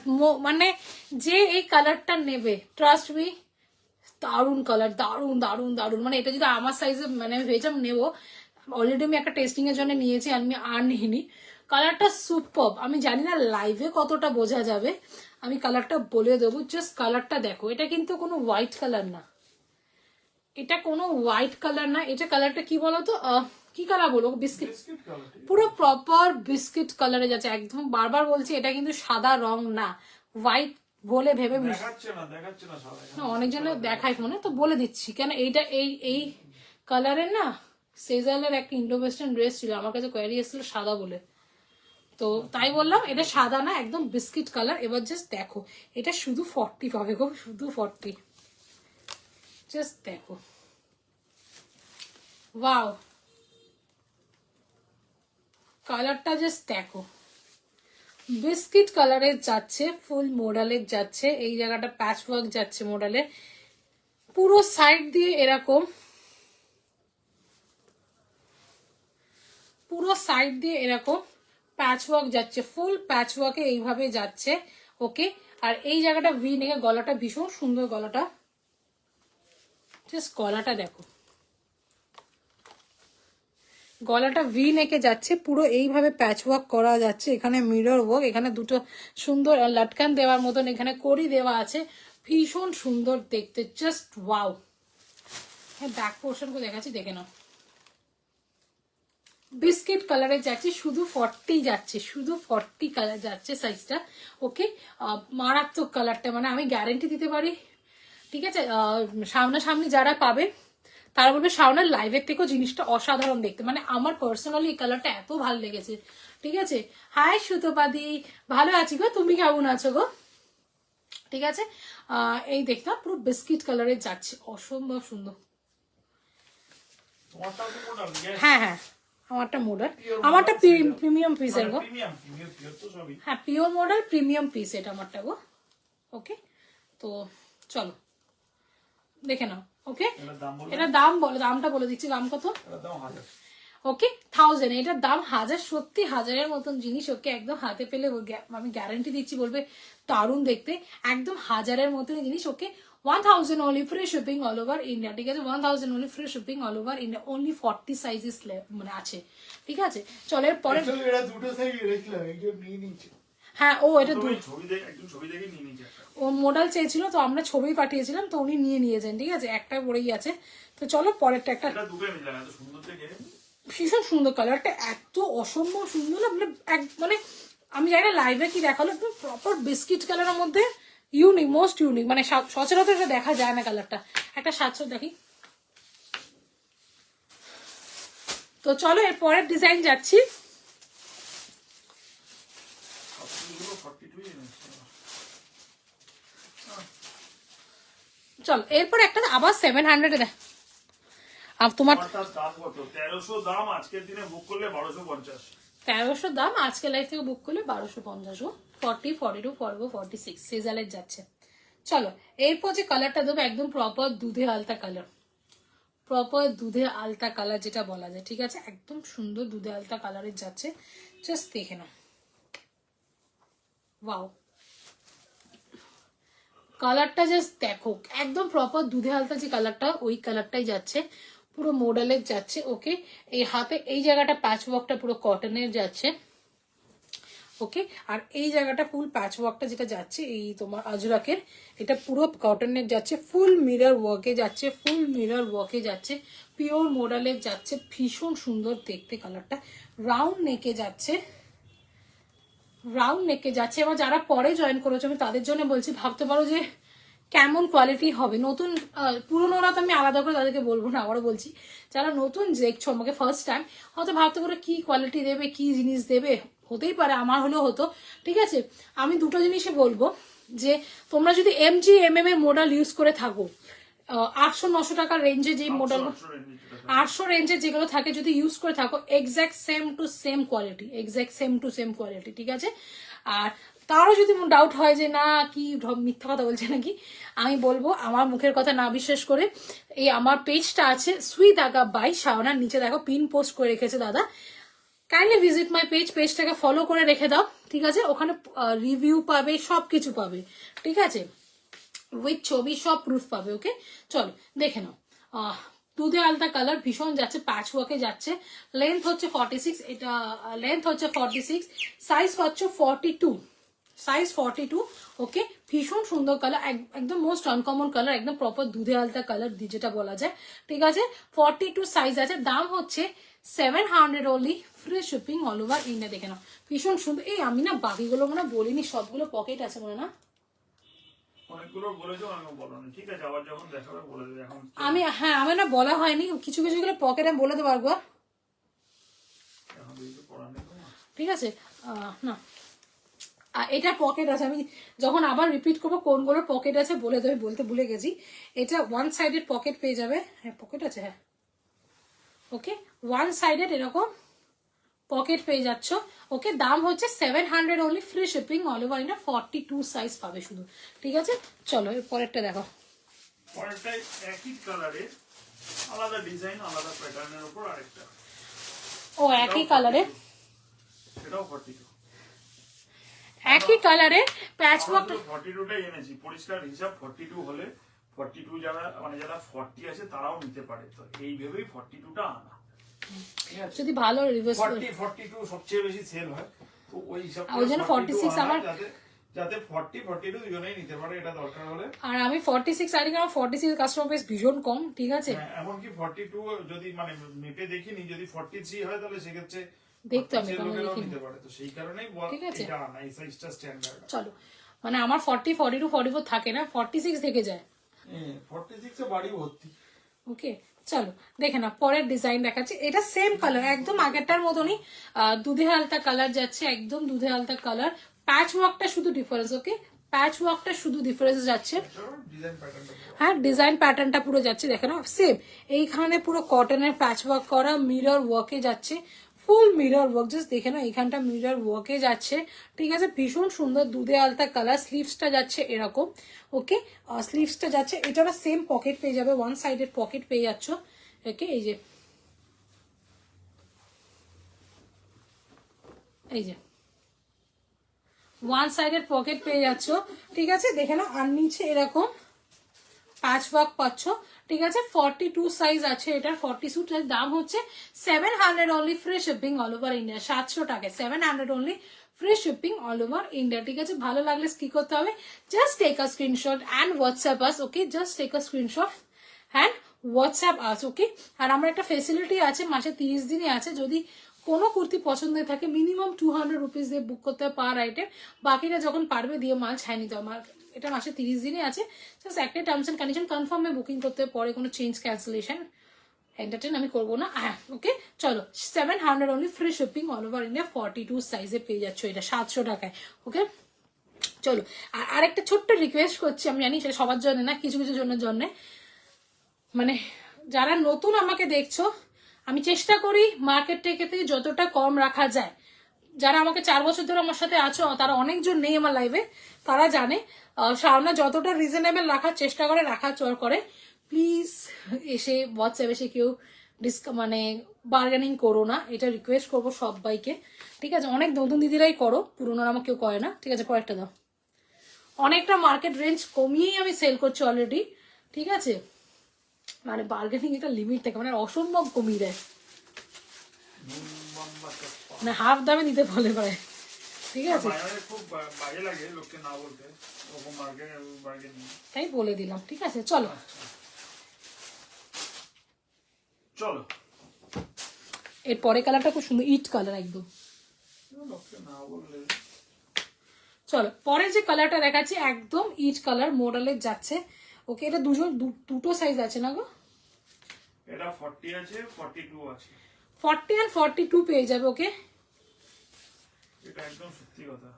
মানে যে এই কালারটা নেবে, ট্রাস্ট মি, দারুণ কালার, দারুণ দারুণ দারুণ। মানে এটা যদি আমার সাইজে মানে আমি ভেবেছিলাম নেবো, অলরেডি আমি একটা টেস্টিং এর জন্য নিয়েছি, আমি আর নিইনি। কালারটা সুপার। আমি জানি না লাইভে কতটা বোঝা যাবে, আমি কালারটা বলে দেবো। জাস্ট কালারটা দেখো, এটা কিন্তু কোনো হোয়াইট কালার না, এটা কোনো হোয়াইট কালার না, এটা কালারটা কি বলতো, কি কালার বলবো, বিস্কিট, বিস্কিট কালার। পুরো প্রপার বিস্কিট কালারে যাচ্ছে একদম। বারবার বলছি এটা কিন্তু সাদা রং না, হোয়াইট বলে ভেবে দেখাচ্ছে না সাদা। না, অনেকজন দেখায় ফোনে, তো বলে দিচ্ছি কেন এইটা এই কালারের না। সেজালের একটা ইন্ডো ওয়েস্টার্ন ড্রেস ছিল আমার কাছে, কোয়ারি এসেছিল সাদা বলে, তো তাই বললাম এটা সাদা না, একদম বিস্কিট কালার। এবার জাস্ট দেখো, এটা শুধু 40 পাবে গো, শুধু 40। জাস্ট দেখো, ওয়াও, কালারটা জাস্ট দেখো, বিস্কিট কালারের যাচ্ছে, ফুল মোডালের যাচ্ছে, এই জায়গাটা প্যাচ ওয়ার্ক যাচ্ছে মোডালের, পুরো সাইড দিয়ে এরকম, পুরো সাইড দিয়ে এরকম প্যাচ ওয়ার্ক যাচ্ছে, ফুল প্যাচ ওয়ার্কে এইভাবে যাচ্ছে। ওকে, আর এই জায়গাটা ভি নেকে, গলাটা ভীষণ সুন্দর, গলাটা জাস্ট গলাটা দেখো, গলাটা ভি নেকে যাচ্ছে, পুরো এইভাবে প্যাচ ওয়ার্ক করা যাচ্ছে, এখানে মিরর ওয়ার্ক, এখানে দুটো সুন্দর লটকান দেওয়ার মতন এখানে কড়ি দেওয়া আছে, ভীষণ সুন্দর দেখতে, জাস্ট ওয়াও। হ্যাঁ, ব্যাক পোর্শনকে দেখাচ্ছি, দেখে নাও, বিস্কিট কালারে যাচ্ছে, শুধু 40 যাচ্ছে, শুধু 40 কালার যাচ্ছে সাইজটা। ওকে, মারাত্মক কালারটা, মানে আমি গ্যারেন্টি দিতে পারি, ঠিক আছে। সামনাসামনি যারা পাবে তারা বলবে শাওনার লাইভের থেকেও জিনিসটা অসাধারণ দেখতে, মানে আমার পার্সোনালি এই কালারটা এত ভালো লেগেছে, ঠিক আছে। হাই সুতোপাদি, ভালো আছি গো, তুমি কেমন আছো গো, ঠিক আছে। এই দেখতাম পুরো বিস্কিট কালারে যাচ্ছে, অসম্ভব সুন্দর। হ্যাঁ হ্যাঁ, আমারটা মডেল, আমারটা প্রিমিয়াম পিসের গো, হ্যাঁ পিওর মডেল প্রিমিয়াম পিস এটা আমারটা গো। ওকে, তো চলো দেখে নাও। ওকে, এটা দাম বলো, দামটা বলে দিচ্ছি, দাম কত। ওকে, 1000, এটার দাম 1000, সত্যি 1000-এর মতন জিনিস। ওকে, একদম হাতে পেলে আমি গ্যারান্টি দিচ্ছি, বলবে দারুণ দেখতে, একদম 1000-এর মতন জিনিস। ওকে, 1000 only free shipping all over India, ঠিক আছে, 1000 only free shipping all over India, only 40 sizes মানে আছে, ঠিক আছে। চলো এর পরে, দুটো সাইজ রেখলাম, একজন নিয়ে নিচ্ছে। হ্যাঁ, ও এটা ছবি দেখে নিয়ে নিয়েছে, ও মডেল চেয়েছিল, তো আমরা ছবি পাঠিয়েছিলাম, তো উনি নিয়ে নিয়েছেন, ঠিক আছে, একটা পরেই আছে। তো চলো পরেরটা, একটা ভীষণ সুন্দর কালারটা, এত অসম্ভব সুন্দর না, মানে আমি জানি না লাইভে কি দেখালো, একদম প্রপার বিস্কিট কালারের মধ্যে, ইউনিক, মোস্ট ইউনিক, মানে সচরাচর এটা দেখা যায় না কালারটা। একটা 700 দেখি। তো চলো এর পরের ডিজাইন যাচ্ছি। চলো এরপর একটা আবার 700 দেখ, তোমার 1300 দাম, আজকের দিনে বুক করলে 1250, 1300 দাম, আজকে লাইভ থেকে বুক করলে 1250, 40, 42, 44, 46 সিজালের যাচ্ছে। চলো এরপর যে কালারটা দেবো, একদম প্রপার দুধে আলতা কালার, প্রপার দুধে আলতা কালার যেটা বলা যায়, ঠিক আছে, একদম সুন্দর দুধে আলতা কালারের যাচ্ছে, জাস্ট দেখে নাও, ওয়াও, কালারটা জাস্ট দেখো, একদম প্রপার দুধে আলতা যে কালারটা, ওই কালারটাই যাচ্ছে, পুরো মডেলের যাচ্ছে। ওকে, এই হাতে এই জায়গাটা প্যাচ ওয়ার্কটা পুরো কটনের যাচ্ছে। ওকে, আর এই জায়গাটা ফুল প্যাচ ওয়ার্কটা যেটা যাচ্ছে এই তোমার আজরাকের, এটা পুরো কটনের যাচ্ছে, ফুল মিরর ওয়ার্কে যাচ্ছে, ফুল মিরর ওয়ার্কে যাচ্ছে, পিওর মডেলের যাচ্ছে, ভীষণ সুন্দর দেখতে কালারটা, রাউন্ড নেকে যাচ্ছে, রাউন্ড নেকে যাচ্ছে। এবার যারা পরে জয়েন করেছো আমি তাদের জন্য বলছি, ভাবতে পারো যে কেমন কোয়ালিটি হবে, নতুন পুরোনোরা তো আমি আলাদা করে তাদেরকে বলবো না, আবারও বলছি, যারা নতুন দেখছো আমাকে ফার্স্ট টাইম, হয়তো ভাবতে পারো কি কোয়ালিটি দেবে, কি জিনিস দেবে, হতেই পারে, আমার হলেও হতো, ঠিক আছে। আমি দুটো জিনিসই বলবো, যে তোমরা যদি MG MM এর মডেল ইউজ করে থাকো, 800-900 টাকার রেঞ্জে যে মডেল, 800 রেঞ্জে যেগুলো থাকে যদি ইউজ করে থাকো, exact same to same quality, exact same to same quality, ঠিক আছে। আর তারও যদি ডাউট হয় যে না কি মিথ্যা কথা বলছে নাকি, আমি বলবো আমার মুখের কথা না বিশ্বাস করে, এই আমার পেজটা আছে সুইট আগা বাই শাওনার, নিচে দেখো পিন পোস্ট করে রেখেছে দাদা, কাইন্ডলি ভিজিট মাই পেজ, পেজটাকে ফলো করে রেখে দাও, ঠিক আছে, ওখানে রিভিউ পাবে, সবকিছু পাবে, ঠিক আছে। উইথ ছবি সব প্রুফ পাবে। ওকে, চলো দেখে নাও। দুধে আলতা কালার ভীষণ যাচ্ছে, প্যাচ ওয়ার্কে যাচ্ছে। লেন্থ হচ্ছে 46, এটা লেন্থ হচ্ছে 46, সাইজ পাচ্ছ 42, সাইজ 42। ওকে, ভীষণ সুন্দর কালার, একদম মোস্ট আনকমন কালার, একদম প্রপার দুধে আলতা কালার যেটা বলা যায়। ঠিক আছে, 42 সাইজ আছে, দাম হচ্ছে 700 only, free shipping all over India. দেখে নাও ভীষণ সুন্দর। এই আমি না বাকিগুলো মনে বলিনি, সবগুলো পকেট আছে মনে না? অনেকগুলো বলেছো, অনেক বলোনি, ঠিক আছে, আবার যখন দেখাবে বলে দেবে। এখন আমি না বলা হয়নি, কিছু কিছুগুলো পকেট আমি বলে দেবো একবার। এখন কিছু করার নেই তোমার। ঠিক আছে, না এটা পকেট আছে, আমি যখন আবার রিপিট করবো কোনগুলো পকেট আছে বলে দেবে, বলতে ভুলে গেছি। এটা ওয়ান সাইডেড পকেট পেয়ে যাবে, হ্যাঁ পকেট আছে, হ্যাঁ ওকে, ওয়ান সাইডেড এরকম পকেট পেয়ে যাচ্ছ। ওকে, দাম হচ্ছে 700 only, free shipping all over India, 42 size পাবে শুধু। ঠিক আছে, চলো এর পরেরটা দেখো। পরেরটাই একই কালারে, আলাদা ডিজাইন, আলাদা প্যাটার্নের উপর আরেকটা। ও একই কালারে, সেটাও 42, একই কালারে প্যাচ ওয়ার্ক। 42টাই এনেছি, পরিষ্কার হিসাব 42 হলে 42 যারা মানে যারা 40 আছে তারাও নিতে পারে, তো এই ভেবেই 42টা আনা। ঠিক আছে, যদি ভালো রিভার্স 42 সবচেয়ে বেশি সেল হয়, তো ওই হিসাব ওই জন্য 46 আমার, যাতে 42 দুজনেই নিতে পারে, এটা দরকার হলে। আর আমি 46 আইডি, আমার 46 কাস্টমার বেস ভীষণ কম। ঠিক আছে, হ্যাঁ, এমনকি 42 যদি মানে মেপে দেখিনি, যদি 43 হয় তাহলে সেক্ষেত্রে দেখতে হবে 46 কেমন লোকেরাও দেখি। নিতে পারে, তো সেই কারণেই ঠিক আছে। এটা আনা, এই সাইজটা স্ট্যান্ডার্ড। চলো, মানে আমার 40, 42, 44 থাকে না, 46 থেকে যায়। 46 এ বাড়ি ভর্তি। ওকে, চলো দেখে না পরের ডিজাইন দেখাচ্ছি। এটা সেম কালার, একদম আগেরটার মতনই, দুধে আলতা কালার যাচ্ছে, একদম দুধে আলতা কালার, প্যাচ ওয়ার্কটা শুধু ডিফারেন্স। ওকে, প্যাচ ওয়ার্কটা শুধু ডিফারেন্স যাচ্ছে, ডিজাইন প্যাটার্নটা হ্যাঁ ডিজাইন প্যাটার্নটা পুরো যাচ্ছে, দেখে না সেম। এইখানে পুরো কটনের প্যাচ ওয়ার্ক করা, মিরর ওয়ার্কে যাচ্ছে, ফুল মিরর ওয়ার্ক, জাস্ট দেখে না এইখানটা মিরর ওয়ার্কে যাচ্ছে। ঠিক আছে, ভীষণ সুন্দর দুধে আলতা কালার। স্লিভসটা যাচ্ছে এরকম। ওকে, স্লিভসটা যাচ্ছে, এটারও সেম পকেট পেয়ে যাবে, ওয়ান সাইডেড পকেট পেয়ে যাচ্ছ। ওকে, এই যে ওয়ান সাইডেড পকেট পেয়ে যাচ্ছ। ঠিক আছে, দেখে নাও, আর নিচে এরকম প্যাচ ওয়ার্ক পাচ্ছ। ঠিক আছে, 42 সাইজ আছে এটার, 42 দাম হচ্ছে 700 only, free shipping all over India. 700 টাকায় 700 only, free shipping all over India. ঠিক আছে, ভালো লাগলে কি করতে হবে, just take a screenshot and WhatsApp us. Okay, just take a screenshot and WhatsApp us. Okay, আর আমার একটা ফেসিলিটি আছে, মাসে 30 দিনই আছে, যদি কোনো কুর্তি পছন্দের থাকে মিনিমাম 200 রুপিস দিয়ে বুক করতে হবে পার আইটেম, বাকিটা যখন পারবে দিয়ে মাল ছাই নিতে হবে। আমার এটা মাসে 30 দিনই আছে, জাস্ট একটা টার্মস অ্যান্ড কন্ডিশন, কনফার্মে বুকিং করতে পরে কোনো চেঞ্জ ক্যান্সেলেশন এন্টারটেন আমি করবো না। হ্যাঁ ওকে, চলো 700 only, free shipping all over India, 42 সাইজে পেয়ে যাচ্ছ এটা 700 টাকায়। ওকে, চলো আর আরেকটা ছোট্ট রিকোয়েস্ট করছি, আমি জানি সেটা সবার জন্য না, কিছু কিছু জনের জন্য, মানে যারা নতুন আমাকে দেখছো, আমি চেষ্টা করি মার্কেট থেকে যতটা কম রাখা যায়। যারা আমাকে 4 বছর ধরে আমার সাথে আছো, তারা অনেকজন নেই আমার লাইভে, তারা জানে শাওনা যতটা রিজনেবল রাখার চেষ্টা করে, রাখার চর করে। প্লিজ এসে হোয়াটসঅ্যাপ এসে কেউ মানে বার্গেনিং করো না, এটা রিকোয়েস্ট করবো সবাইকে। ঠিক আছে, অনেক নতুন দিদিরাই করো, পুরোনো আমার কেউ করে না। ঠিক আছে, পরেরটা দাও। অনেকটা মার্কেট রেঞ্জ কমিয়েই আমি সেল করছি অলরেডি। ঠিক আছে, মানে বার্গেনিং একটা লিমিট থাকে, মানে অসম্ভব কমিয়ে দেয়, মানে হাফ দামে দিতে বলে পারে। ঠিক আছে, খুব বাজে লাগে লোককে না বলতে, ওরকম বার্গেনিং, তাই বলে দিলাম। ঠিক আছে, চলো চলো এর পরে কালারটা খুব সুন্দর, ইট কালার একদম। লোককে না বললে। চলো পরে যে কালারটা দেখাচ্ছি, একদম ইট কালার মডেলের যাচ্ছে। ওকে, এটা দুটো সাইজ আছে না গো, এটা 40 আছে, 42 আছে, 40 আর 42 পেয়ে যাবে। ওকে, এটা একদম সত্যি কথা।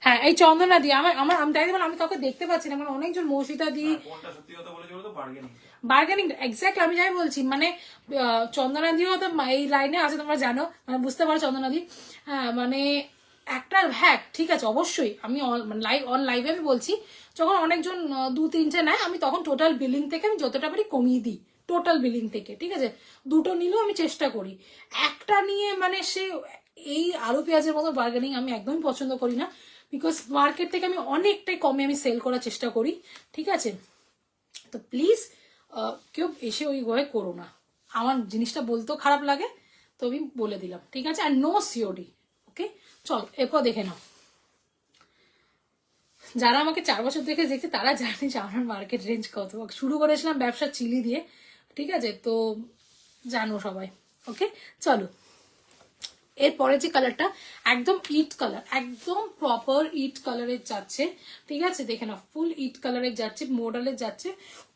হ্যাঁ এই চন্দনা দি আমি তাই বললাম, আমি কাউকে দেখতে পাচ্ছি না, মানে অনেকজন মৌসিতা দি কোনটা সত্যি কথা বলেছে বলতো, বার্গেনিং। বার্গেনিং এক্স্যাক্ট আমি যাই বলছি, মানে চন্দনা দিও তো এই লাইনে আছে, তোমরা জানো, মানে বুঝতে পারো চন্দনা দি। হ্যাঁ মানে একটা হ্যাঁ ঠিক আছে, অবশ্যই আমি লাইভে আমি বলছি, যখন অনেকজন 2-3টে নেয়, আমি তখন টোটাল বিলিং থেকে আমি যতটা পারি কমিয়ে দিই, টোটাল বিলিং থেকে। ঠিক আছে, দুটো নিলেও আমি চেষ্টা করি, একটা নিয়ে মানে সে এই আলু পেঁয়াজের মতো বার্গেনিং আমি একদমই পছন্দ করি না। বিকজ মার্কেট থেকে আমি অনেকটাই কমে আমি সেল করার চেষ্টা করি, ঠিক আছে? তো প্লিজ কেউ এসে ওই ভয়ে করো না, আমার জিনিসটা বলতেও খারাপ লাগে, তো আমি বলে দিলাম, ঠিক আছে? আর নো সিওডি, ওকে? চল এরপর দেখে নাও। যারা আমাকে 4 বছর দেখে দেখছে তারা জানে যে আমার মার্কেট রেঞ্জ কত। শুরু করেছিলাম ব্যবসা চিলি দিয়ে, ঠিক আছে? তো জানো সবাই, ওকে? চলো এরপরে যে কালারটা একদম ইট কালার, একদম প্রপার ইট কালারের যাচ্ছে, ঠিক আছে? দেখে না, ফুল ইট কালারের যাচ্ছে, মডেলের যাচ্ছে,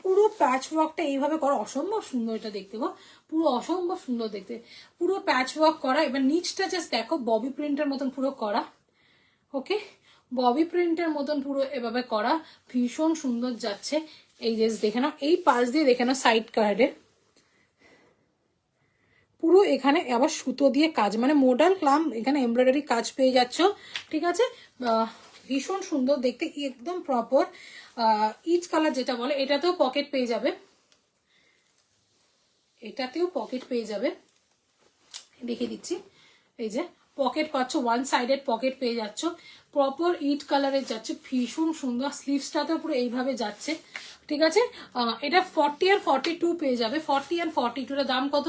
পুরো প্যাচ ওয়ার্কটা এইভাবে করা, অসম্ভব সুন্দর এটা দেখতে গো, পুরো অসম্ভব সুন্দর দেখতে, পুরো প্যাচ ওয়ার্ক করা। এবার নিচটা জাস্ট দেখো, ববি প্রিন্টের মতন পুরো করা, ওকে? ববি প্রিন্টের মতন পুরো এভাবে করা, ভীষণ সুন্দর যাচ্ছে। এই যে দেখে নাও, এই পাশ দিয়ে দেখে নাও সাইড কার্ডে পুরো এখানে আবার সুতো দিয়ে কাজ, মানে মোডাল ক্লাম এখানে এমব্রয়ডারি কাজ পেয়ে যাচ্ছ, ঠিক আছে? ভীষণ সুন্দর দেখতে, একদম প্রপার ইচ কালার যেটা বলে। এটাতেও পকেট পেয়ে যাবে, এটাতেও পকেট পেয়ে যাবে, দেখিয়ে দিচ্ছি। এই যে পকেট পাচ্ছ, ওয়ান সাইডেড পকেট পেয়ে যাচ্ছ, প্রপার ইট কালারের যাচ্ছে, ভীষণ সুন্দর। স্লিভসটাতেও পুরো এইভাবে যাচ্ছে, ঠিক আছে? এটা 40 আর 42 পেয়ে যাবে। 40 আর 42 এর দাম কত?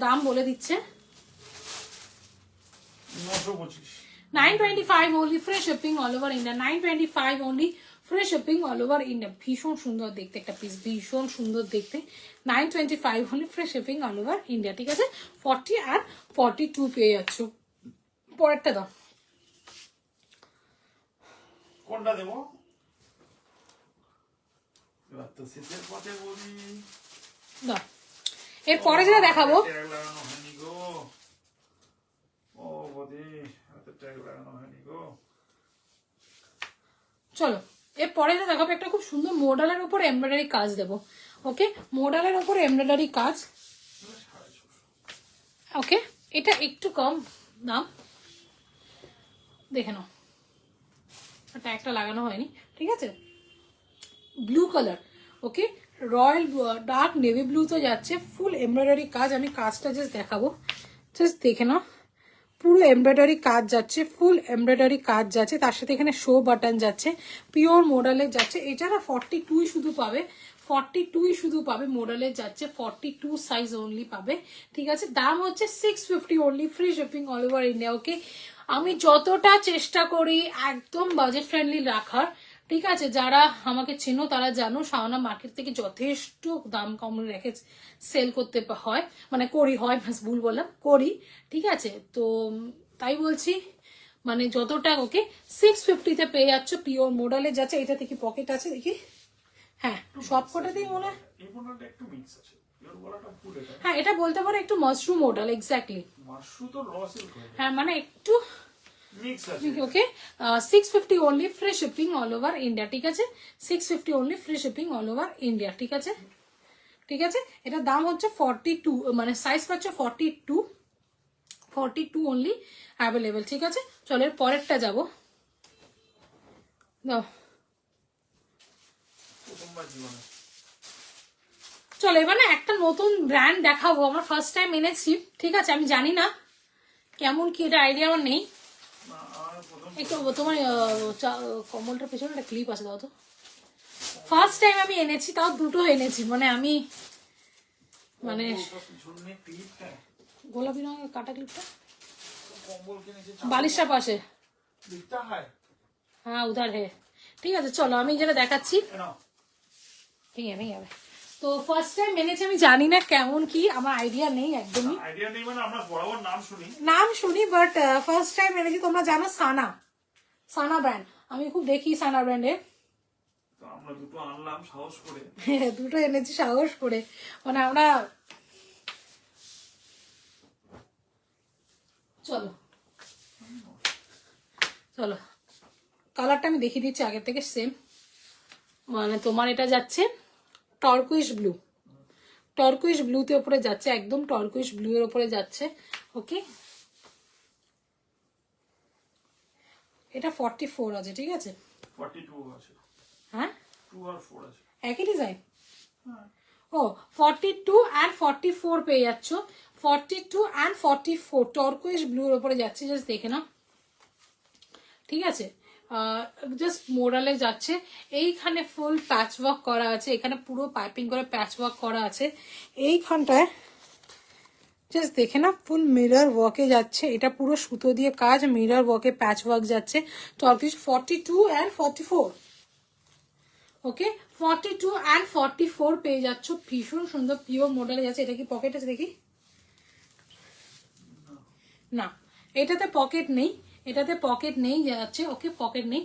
দাম বলে দিচ্ছে 925 only, free shipping all over India. 925 only, free shipping all over India. ভীষণ সুন্দর দেখতে একটা পিস, ভীষণ সুন্দর দেখতে। 925 only, free shipping all over India, ঠিক আছে? 40 আর 42 পেয়ে যাচ্ছ। পরেরটা দাও, কোনটা দেবো? এবার তো শেষের পথে বলি, দাও। এরপরে যেটা দেখাবো, ট্যাগ লাগানো হয়নি গো, ও বদি হাতে ট্যাগ লাগানো হয়নি গো। চলো এরপরে যেটা দেখাবো, একটা খুব সুন্দর মোডালের উপর এমব্রয়ডারি কাজ দেবো, ওকে? মোডালের উপর এমব্রয়ডারি কাজ, ওকে? এটা একটু কম দাম, দেখে নাও, ট্যাগটা লাগানো হয়নি, ঠিক আছে? ব্লু কালার, ওকে? রয়্যাল ডার্ক নেভি ব্লু তো যাচ্ছে, ফুল এমব্রয়ডারি কাজ। আমি কাজটা জাস্ট দেখাবো, জাস্ট দেখে নাও, পুরো এমব্রয়ডারি কাজ যাচ্ছে, ফুল এমব্রয়ডারি কাজ যাচ্ছে, তার সাথে এখানে শো বাটন যাচ্ছে, পিওর মোডালের যাচ্ছে। এটা না 42 শুধু পাবে, 42 শুধু পাবে, মোডালের যাচ্ছে 42 সাইজ অনলি পাবে, ঠিক আছে? দাম হচ্ছে 650 only, free shipping all over India, okay? আমি যতটা চেষ্টা করি একদম বাজেট ফ্রেন্ডলি রাখার, ঠিক আছে? যারা আমাকে চেনো তারা জানো, শাওনা মার্কেট থেকে যথেষ্ট দাম কম রেখে সেল করতে হয়, মানে করি, হয় ভুল বললাম, করি, ঠিক আছে? তো তাই বলছি, মানে যতটা, ওকে? 650-তে পেয়ে যাচ্ছ, পিওর মোডালে যাচ্ছে। এটা থেকে পকেট আছে, দেখি, হ্যাঁ সব কটাতেই মনে হয়, এই বোনাটা একটু মিক্স আছে, পিওর বলাটা ভুল। এটা হ্যাঁ এটা বলতে পারো একটু মাশরুম মোডাল, এক্স্যাক্টলি। মাশরুম তো র সিল্ক হয়, হ্যাঁ মানে একটু মিক্স আছে। ওকে, 650 only, free shipping all over India, ঠিক আছে? 650 only, free shipping all over India, ঠিক আছে? ঠিক আছে, এটার দাম হচ্ছে 42, মানে সাইজ পাচ্ছ 42 অনলি অ্যাভেলেবেল, ঠিক আছে? চলো এর পরেরটা যাবো, দাও। প্রথমবার জীবনে চলো এবার না একটা নতুন ব্র্যান্ড দেখাবো, আমরা ফার্স্ট টাইম এনেছি, ঠিক আছে? আমি জানি না কেমন কি, এটা আইডিয়া আমার নেই। একটু তোমার কম্বলটার পেছনে একটা ক্লিপ আছে, দাও তো। ফার্স্ট টাইম আমি এনেছি, তাও দুটো এনেছি, মানে আমি মানে গোলাপি রঙের কাটা ক্লিপটা বালিশটার পাশে, दिखता है হ্যাঁ উধার হে, ঠিক আছে? চলো আমি যেটা দেখাচ্ছি, ঠিক আছে? তো ফার্স্ট টাইম এনেছি, আমি জানি না কেমন কি, আমার আইডিয়া নেই একদমই, আইডিয়া নেই, মানে আমরা বরাবর নাম শুনি, বাট ফার্স্ট টাইম এনেছি। তোমরা জানো সানা ব্র্যান্ড, আমি খুব দেখি সানা ব্র্যান্ডের, তো আমরা দুটো আনলাম সাহস করে, দুটো এনেছি সাহস করে, মানে আমরা, চলো চলো কালারটা আমি দেখিয়ে দিচ্ছি আগের থেকে সেম, মানে তোমার এটা যাচ্ছে টর্কুইশ ব্লু, টর্কুইশ ব্লুতে উপরে যাচ্ছে, একদম টর্কুইশ ব্লু এর উপরে যাচ্ছে, ওকে? এটা 44 আছে, ঠিক আছে? 42 আছে, হ্যাঁ 2 আর 4 আছে, একই ডিজাইন। ও 42 আর 44 পেয়ে যাচ্ছ। 42 and 44 টর্কোইশ ব্লুর উপরে যাচ্ছে, জাস্ট দেখে নাও, ঠিক আছে। জাস্ট মোরালে যাচ্ছে, এইখানে ফুল প্যাচ ওয়ার্ক করা আছে, এখানে পুরো পাইপিং করে প্যাচ ওয়ার্ক করা আছে, এইখানটায় জাস্ট দেখে না ফুল মিরর ওয়ার্কে যাচ্ছে, এটা পুরো সুতো দিয়ে কাজ, মিরর ওয়ার্কে প্যাচ ওয়ার্ক যাচ্ছে, টর্কিশ 42 and 44, ওকে 42 and 44 পেয়ে যাচ্ছ, ভীষণ সুন্দর পিওর মডেলে যাচ্ছে। এটা কি পকেট আছে দেখি? না, এটাতে পকেট নেই, এটাতে পকেট নেই যাচ্ছে, ওকে পকেট নেই,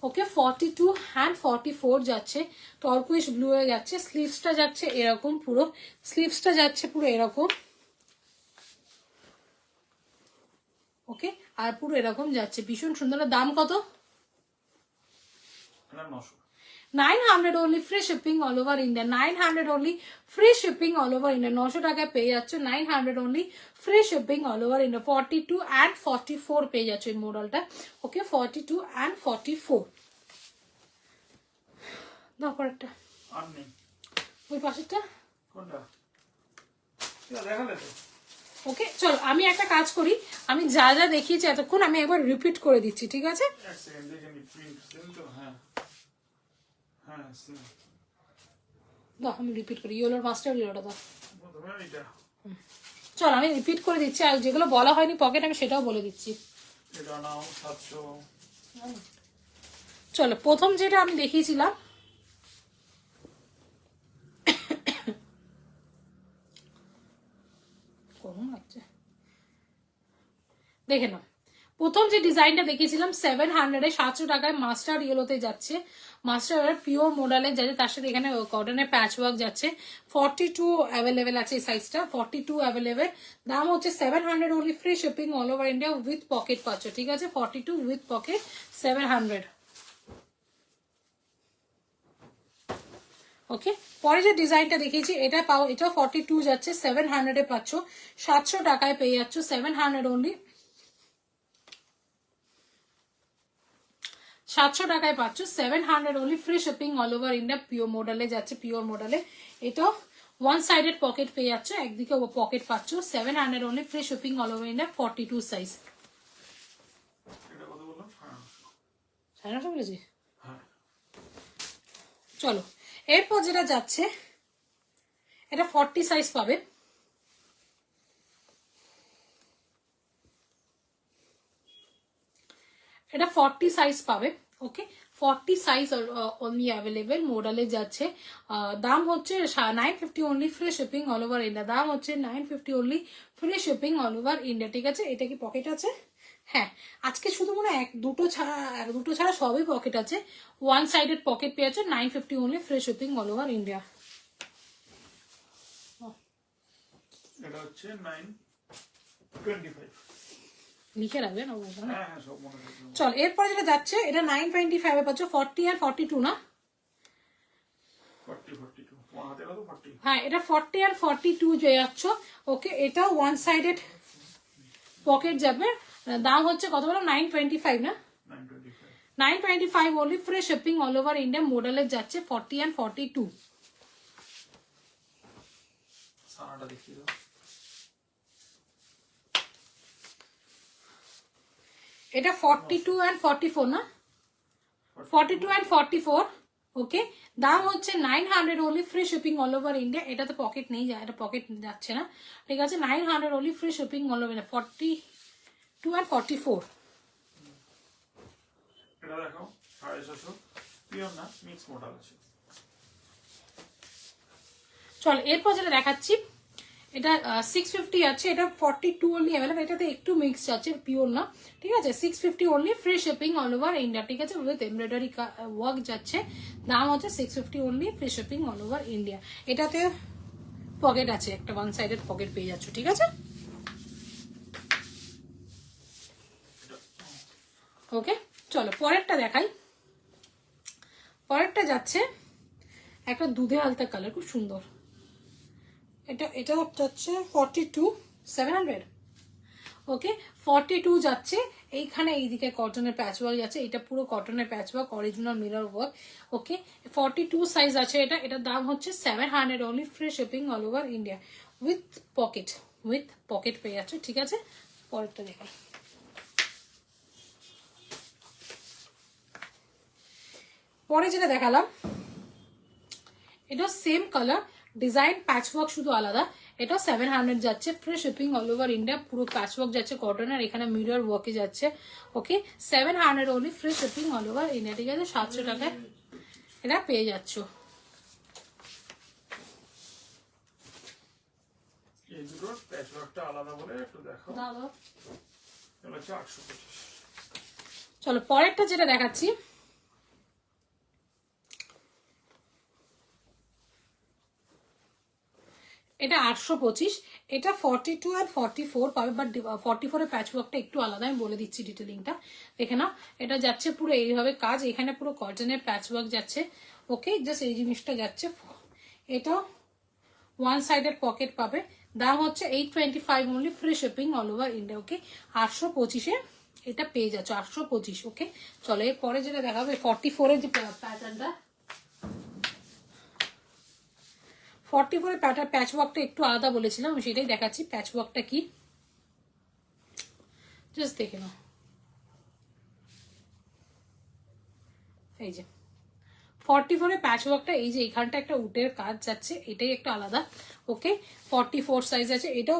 ওকে 42 and 44 যাচ্ছে, টর্কুইশ ব্লু এ যাচ্ছে, স্লিভসটা যাচ্ছে এরকম, পুরো স্লিভসটা যাচ্ছে পুরো এরকম, ওকে, আর পুরো এরকম যাচ্ছে, ভীষণ সুন্দর। দাম কত? 900 only, free shipping all over India, 900 only, free shipping all over India, 900 টাকায় পেয়ে যাচ্ছে, 900 only, free shipping all over India, 42 and 44 পেয়ে যাচ্ছে এই মডেলটা, ওকে 42 and 44। দাও পরেরটা, আর নেই ওই পাশেরটা, কোনটা এটা দেখালে তো? ওকে চলো আমি একটা কাজ করি, আমি যা যা দেখিয়েছি এতক্ষণ আমি একবার রিপিট করে দিচ্ছি, ঠিক আছে? এক সেকেন্ড দেখে নি, প্রিন্ট সেম তো? হ্যাঁ হ্যাঁ সেম। দাও আমি রিপিট করি, ইয়েলোর মাস্টার ইয়েলোটা দাও। প্রথমে এটা, চলো আমি রিপিট করে দিচ্ছি, আর যেগুলো বলা হয়নি পকেট আমি সেটাও বলে দিচ্ছি। এটা নাও 700। চলো প্রথম যেটা আমি দেখিয়েছিলাম, দেখে নাও, প্রথম যে ডিজাইনটা দেখিয়েছিলাম 700 এ 700 টাকায় মাস্টার্ড ইয়েলোতে যাচ্ছে, মাস্টার্ড পিওর মডেলে যাচ্ছে, তার সাথে এখানে কটনের প্যাচ ওয়ার্ক যাচ্ছে, 42 অ্যাভেলেবেল আছে এই সাইজটা, 42 অ্যাভেলেবেল, দাম হচ্ছে 700 only, free shipping all over India with pocket পাচ্ছ, ঠিক আছে? 42 উইথ পকেট 700, ওকে। পরে যে ডিজাইনটা দেখিয়েছি এটা পাও, এটা 42 যাচ্ছে, 700 এ পাচ্ছ, 700 টাকায় পেয়ে যাচ্ছ, 700 only, 700 টাকায় পাচ্ছ, 700 only, free shipping all over India, pure মডেলে যাচ্ছে, পিওর মডেলে, এটা ওয়ান সাইডেড পকেট পেয়ে যাচ্ছ, একদিকে পকেট পাচ্ছ, 700 only, free shipping all over India, 42 size. এটা কত বললাম? 700 বলেছি? হ্যাঁ। চলো এরপর যেটা যাচ্ছে, এটা 40 সাইজ পাবে, এটা 40 সাইজ পাবে, ওকে 40 সাইজ অনলি অ্যাভেলেবেল, মডেলে যাচ্ছে, দাম হচ্ছে 950 only, free shipping all over India, দাম হচ্ছে 950 only, free shipping all over India, ঠিক আছে? এটা কি পকেট আছে? হ্যাঁ, আজকে শুধু মনে হয় দুটো ছাড়া সবই পকেট আছে, ওয়ান সাইডেড পকেট পেয়ে আছে, 950 only, free shipping all over India. এটা হচ্ছে 925। লিখে রাখবেন। হ্যাঁ হ্যাঁ সব মনে রাখবেন। চল এরপরে যেটা যাচ্ছে, এটা 925 এ পাচ্ছ, 40 আর 42 না? 40 42 হাতে কত 40? হ্যাঁ, এটা 40 আর 42 যে যাচ্ছ, ওকে, এটা ওয়ান সাইডেড পকেট যাবে, দাম হচ্ছে কত বলো? 925 না? 925। 925 only, free shipping all over India, মডেলে যাচ্ছে, 40 and 42। সানাটা দেখিয়ে দাও। এটা 42 and 44 না? 42 and 44, ওকে, দাম হচ্ছে 900 only, free shipping all over India, এটাতে পকেট নেই, এটা পকেট যাচ্ছে না, ঠিক আছে? 900 only, free shipping all over India, 42 and 44। এটা দেখো 750, পিওর না, মিক্স মডেল আছে। চল এরপর যেটা দেখাচ্ছি, এটা 650 আছে, এটা 42 only অ্যাভেলেবল, এটাতে একটু মিক্স আছে, পিওর না, ঠিক আছে? 650 only, free shipping all over India, ঠিক আছে? উইথ এমব্রয়ডারি ওয়ার্ক যাচ্ছে, দাম হচ্ছে 650 only, free shipping all over India, এটাতে পকেট আছে, একটা ওয়ান সাইডেড পকেট পেয়ে যাচ্ছ, ঠিক আছে? ওকে চলো পরেরটা দেখাই, পরেরটা যাচ্ছে একটা দুধে আলতা কালার, খুব সুন্দর, এটা যাচ্ছে 42 700, ওকে 42 যাচ্ছে, এইখানে এইদিকে কটনের প্যাচ ওয়ার্ক যাচ্ছে, এটা পুরো কটনের patch work, original mirror work, okay 42 size আছে, এটার দাম হচ্ছে 700 only, free shipping all over India with pocket, with pocket পেয়ে যাচ্ছ, ঠিক আছে। পরেরটা দেখাই। পরে যেটা দেখালাম এটা সেম কালার, ডিজাইন প্যাচওয়ার্ক শুধু আলাদা। এটা 700 যাচ্ছে, free shipping all over India, পুরো প্যাচওয়ার্ক যাচ্ছে কটনের, এখানে মিরর ওয়ার্কে যাচ্ছে। ওকে, 700 only, free shipping all over India, ঠিক আছে। 700 টাকায় এটা পেয়ে যাচ্ছ। এই দুটোর প্যাচওয়ার্কটা আলাদা বলে একটু দেখো। দাদা এটা হচ্ছে 825। চলো পরেরটা যেটা দেখাচ্ছি, এটা 825, এটা 42 আর 44 পাবে, বাট 44 এর প্যাচওয়ার্কটা একটু আলাদা, আমি বলে দিচ্ছি ডিটেলিংটা দেখে নাও। এটা যাচ্ছে পুরো এইভাবে কাজ, এখানে পুরো কটনের প্যাচওয়ার্ক যাচ্ছে। ওকে, জাস্ট এই জিনিসটা যাচ্ছে। এটা ওয়ান সাইডের পকেট পাবে, দাম হচ্ছে 825 only, free shipping all over India. Okay, 825-এ এটা পেয়ে যাচ্ছ, 825। ওকে, চলো এরপরে যেটা দেখাবে 44 এর যে প্যাটার্নটা, 44 এর প্যাচওয়ার্কটা একটু আলাদা বলেছিলাম, আমি সেটাই দেখাচ্ছি। প্যাচওয়ার্কটা কি জাস্ট দেখে নাও। এই যে 44 এর প্যাচওয়ার্কটা, এই যে এখানটা একটা উটের কাজ যাচ্ছে, এটাই একটা আলাদা। ওকে, 44 সাইজ আছে। এটাও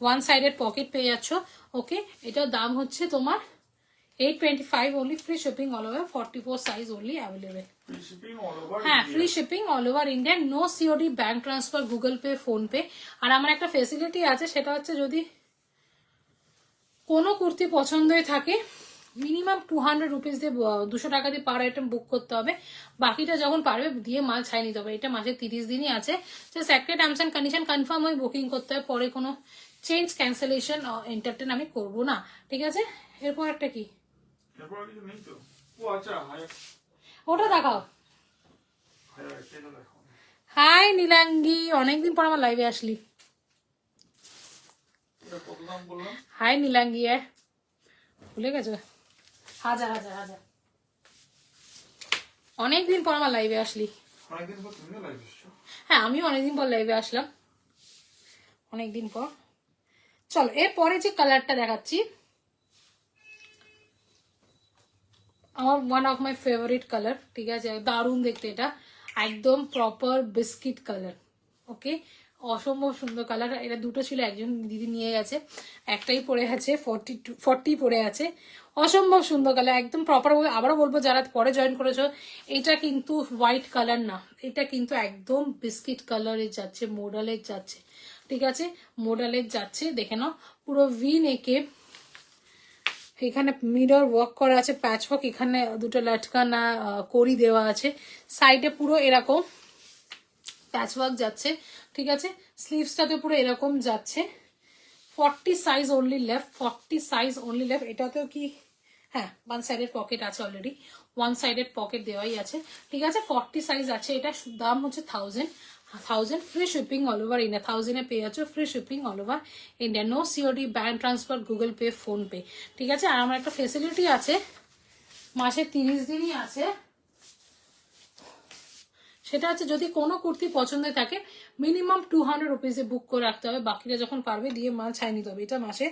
ওয়ান সাইডেড পকেট পেয়ে যাচ্ছ। ওকে, এটার দাম হচ্ছে তোমার 825 only, free shipping all over, 44 size only available. Free shipping all over. হ্যাঁ, free shipping all over India, no COD, bank transfer, Google Pay, PhonePe. আর আমার একটা ফেসিলিটি আছে, সেটা হচ্ছে যদি কোনো কুর্তি পছন্দ হয়ে থাকে, মিনিমাম 200 রুপিস দিয়ে 200 টাকা দিয়ে পার আইটেম বুক করতে হবে, বাকিটা যখন পারবে দিয়ে মাল ছাই নিতে হবে। এটা মাসে 30 দিনই আছে, জাস্ট একটা টার্মস অ্যান্ড কন্ডিশন কনফার্ম হয়ে বুকিং করতে হবে, পরে কোনো চেঞ্জ ক্যান্সেলেশন এন্টারটেন আমি করবো না, ঠিক আছে। এরপর একটা কি, এরপর কিছু নেই তো? ও আচ্ছা, ওটা দেখাও। এটা দেখো। হাই নীলাঙ্গি, অনেকদিন পর আমার লাইভে আসলি। এটা কত দাম বললাম? হাই নীলাঙ্গি, ভুলে গেছো? হাজার হাজার হাজার, অনেকদিন পর আমার লাইভে আসলি। অনেকদিন পর তুমিও লাইভ এসছো। হ্যাঁ, আমিও অনেকদিন পর লাইভে আসলাম, অনেকদিন পর। চলো এরপরে যে কালারটা দেখাচ্ছি, আমার one of my favourite colour, ঠিক আছে। দারুণ দেখতে, এটা একদম প্রপার বিস্কিট কালার। ওকে, অসম্ভব সুন্দর কালার। এটা দুটো ছিল, একজন দিদি নিয়ে গেছে, একটাই পড়ে আছে, 40 পড়ে আছে। অসম্ভব সুন্দর কালার, একদম প্রপার। আবারও বলবো, যারা পরে জয়েন করেছো, এটা কিন্তু হোয়াইট কালার না, এটা কিন্তু একদম বিস্কিট কালারের যাচ্ছে, মোডালের যাচ্ছে, ঠিক আছে। মোডালের যাচ্ছে, দেখে নাও, পুরো ভি নেকে, এখানে মিরর ওয়ার্ক করা আছে, প্যাচ ওয়ার্ক, এখানে দুটো লটকানা কড়ি দেওয়া আছে, সাইডে পুরো এরকম প্যাচ ওয়ার্ক যাচ্ছে, ঠিক আছে। স্লিভসটাতে পুরো এরকম যাচ্ছে। 40 size only left, 40 size only left. এটাতেও কি, হ্যাঁ, ওয়ান সাইডেড পকেট আছে অলরেডি, ওয়ান সাইডেড পকেট দেওয়াই আছে, ঠিক আছে। 40 সাইজ আছে। এটা দাম হচ্ছে 1000, free shipping all over India. 1000-এ পেয়ে যাচ্ছ, free shipping all over India, no COD, bank transfer, Google Pay, PhonePe, ঠিক আছে। আর আমার একটা ফেসিলিটি আছে, মাসে 30 দিনই আছে, সেটা হচ্ছে যদি কোনো কুর্তি পছন্দ থাকে, মিনিমাম 200 রুপিসে বুক করে রাখতে হবে, বাকিটা যখন পারবে দিয়ে মাল ছাই নিতে হবে। এটা মাসে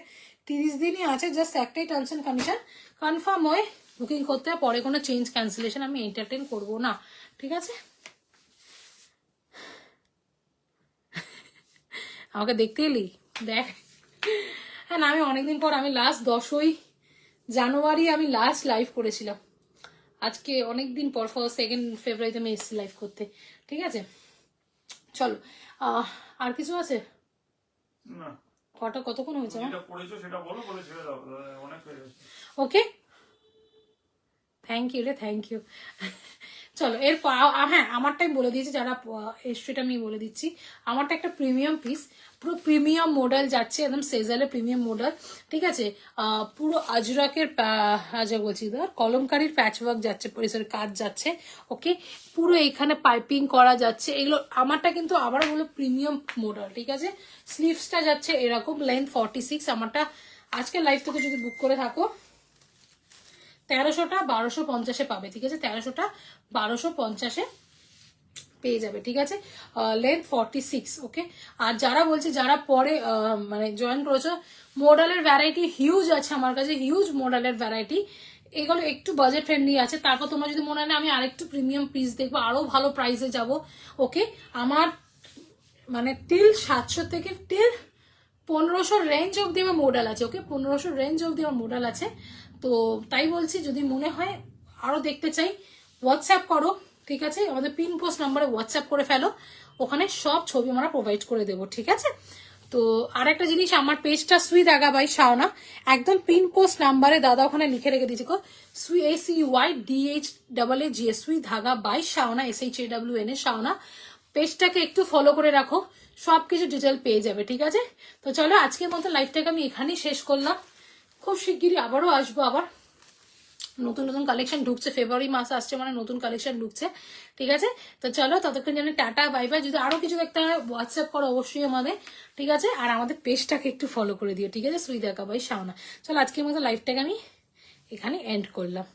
30 দিনই আছে, জাস্ট একটাই টার্মস এন্ড কন্ডিশন কনফার্ম হয়ে বুকিং করতে হবে, পরে কোনো চেঞ্জ ক্যান্সেলেশন আমি এন্টারটেন করবো না, ঠিক আছে। আমাকে দেখতে এলি, দেখ। হ্যাঁ না, আমি অনেকদিন পর, আমি লাস্ট 10ই জানুয়ারি আমি লাস্ট লাইভ করেছিলাম, আজকে অনেকদিন পর 2nd ফেব্রুয়ারিতে আমি এসেছি লাইভ করতে, ঠিক আছে। চলো আর কিছু আছে? না, কতক্ষণ হয়েছে? যেটা পড়েছো সেটা বলো, বলে ছেড়ে দাও, অনেক হয়ে গেছে। ওকে, থ্যাংক ইউ রে, থ্যাংক ইউ। চলো এরপর, হ্যাঁ, আমারটাই বলে দিয়েছি, যারা এসট্রিটা আমি বলে দিচ্ছি, আমারটা একটা প্রিমিয়াম পিস, পুরো প্রিমিয়াম মডেল যাচ্ছে, একদম সেজালের প্রিমিয়াম মডেল, ঠিক আছে। পুরো আজরাকের বলছি ধর কলমকারীর প্যাচওয়ার্ক যাচ্ছে, পরিসরের কাজ যাচ্ছে। ওকে, পুরো এখানে পাইপিং করা যাচ্ছে, এগুলো আমারটা কিন্তু আবার বলো প্রিমিয়াম মডেল, ঠিক আছে। স্লিভসটা যাচ্ছে এরকম, লেন্থ 46। আমারটা আজকের লাইভ থেকে যদি বুক করে থাকো, 1300টা 1250-এ পাবে, ঠিক আছে। 1300টা 1250-এ পেয়ে যাবে, ঠিক আছে। লেন্থ 46, ওকে। আর যারা বলছে যারা পরে মানে জয়েন করেছো, মডেলের ভ্যারাইটি হিউজ আছে আমার কাছে, হিউজ মডেলের ভ্যারাইটি। এগুলো একটু বাজেট ফ্রেন্ডলি আছে। তারপর তোমরা যদি মনে হয় না আমি আরেকটু প্রিমিয়াম পিস দেখবো, আরো ভালো প্রাইসে যাব, ওকে, আমার মানে টিল 700 থেকে টিল 1500 রেঞ্জ অব্দি আমার মডেল আছে, ওকে, 1500 রেঞ্জ অব্দি আমার মডেল আছে। তো তাই বলছি যদি মনে হয় আরো দেখতে চাই হোয়াটসঅ্যাপ করো, ঠিক আছে, আমাদের পিন পোস্ট নাম্বারে হোয়াটসঅ্যাপ করে ফেলো, ওখানে সব ছবি আমরা প্রোভাইড করে দেবো, ঠিক আছে। তো আর একটা জিনিস, আমার পেজটা সুই ধাগা বাই শাওনা, একদম পিন পোস্ট নাম্বারে দাদা ওখানে লিখে রেখে দিয়েছি গো, সুই SUYDHAAGA সুই ধাগা বাই শাওনা SHAWN শাওনা। পেজটাকে একটু ফলো করে রাখো, সবকিছু ডিটেল পেয়ে যাবে, ঠিক আছে। তো চলো আজকের মতো লাইভটাকে আমি এখানেই শেষ করলাম। খুব শিগগিরই আবারও আসবো, আবার নতুন নতুন কালেকশন ঢুকছে, ফেব্রুয়ারি মাস আসছে মানে নতুন কালেকশন ঢুকছে, ঠিক আছে। তো চলো ততক্ষণ জানি টাটা বাই বাই। যদি আরো কিছু দেখতে হয় হোয়াটসঅ্যাপ করো অবশ্যই আমাদের, ঠিক আছে। আর আমাদের পেজটাকে একটু ফলো করে দিও, ঠিক আছে, সুই ধাগা বাই শাওনা। চলো আজকের মতো লাইভটাকে আমি এখানে এন্ড করলাম।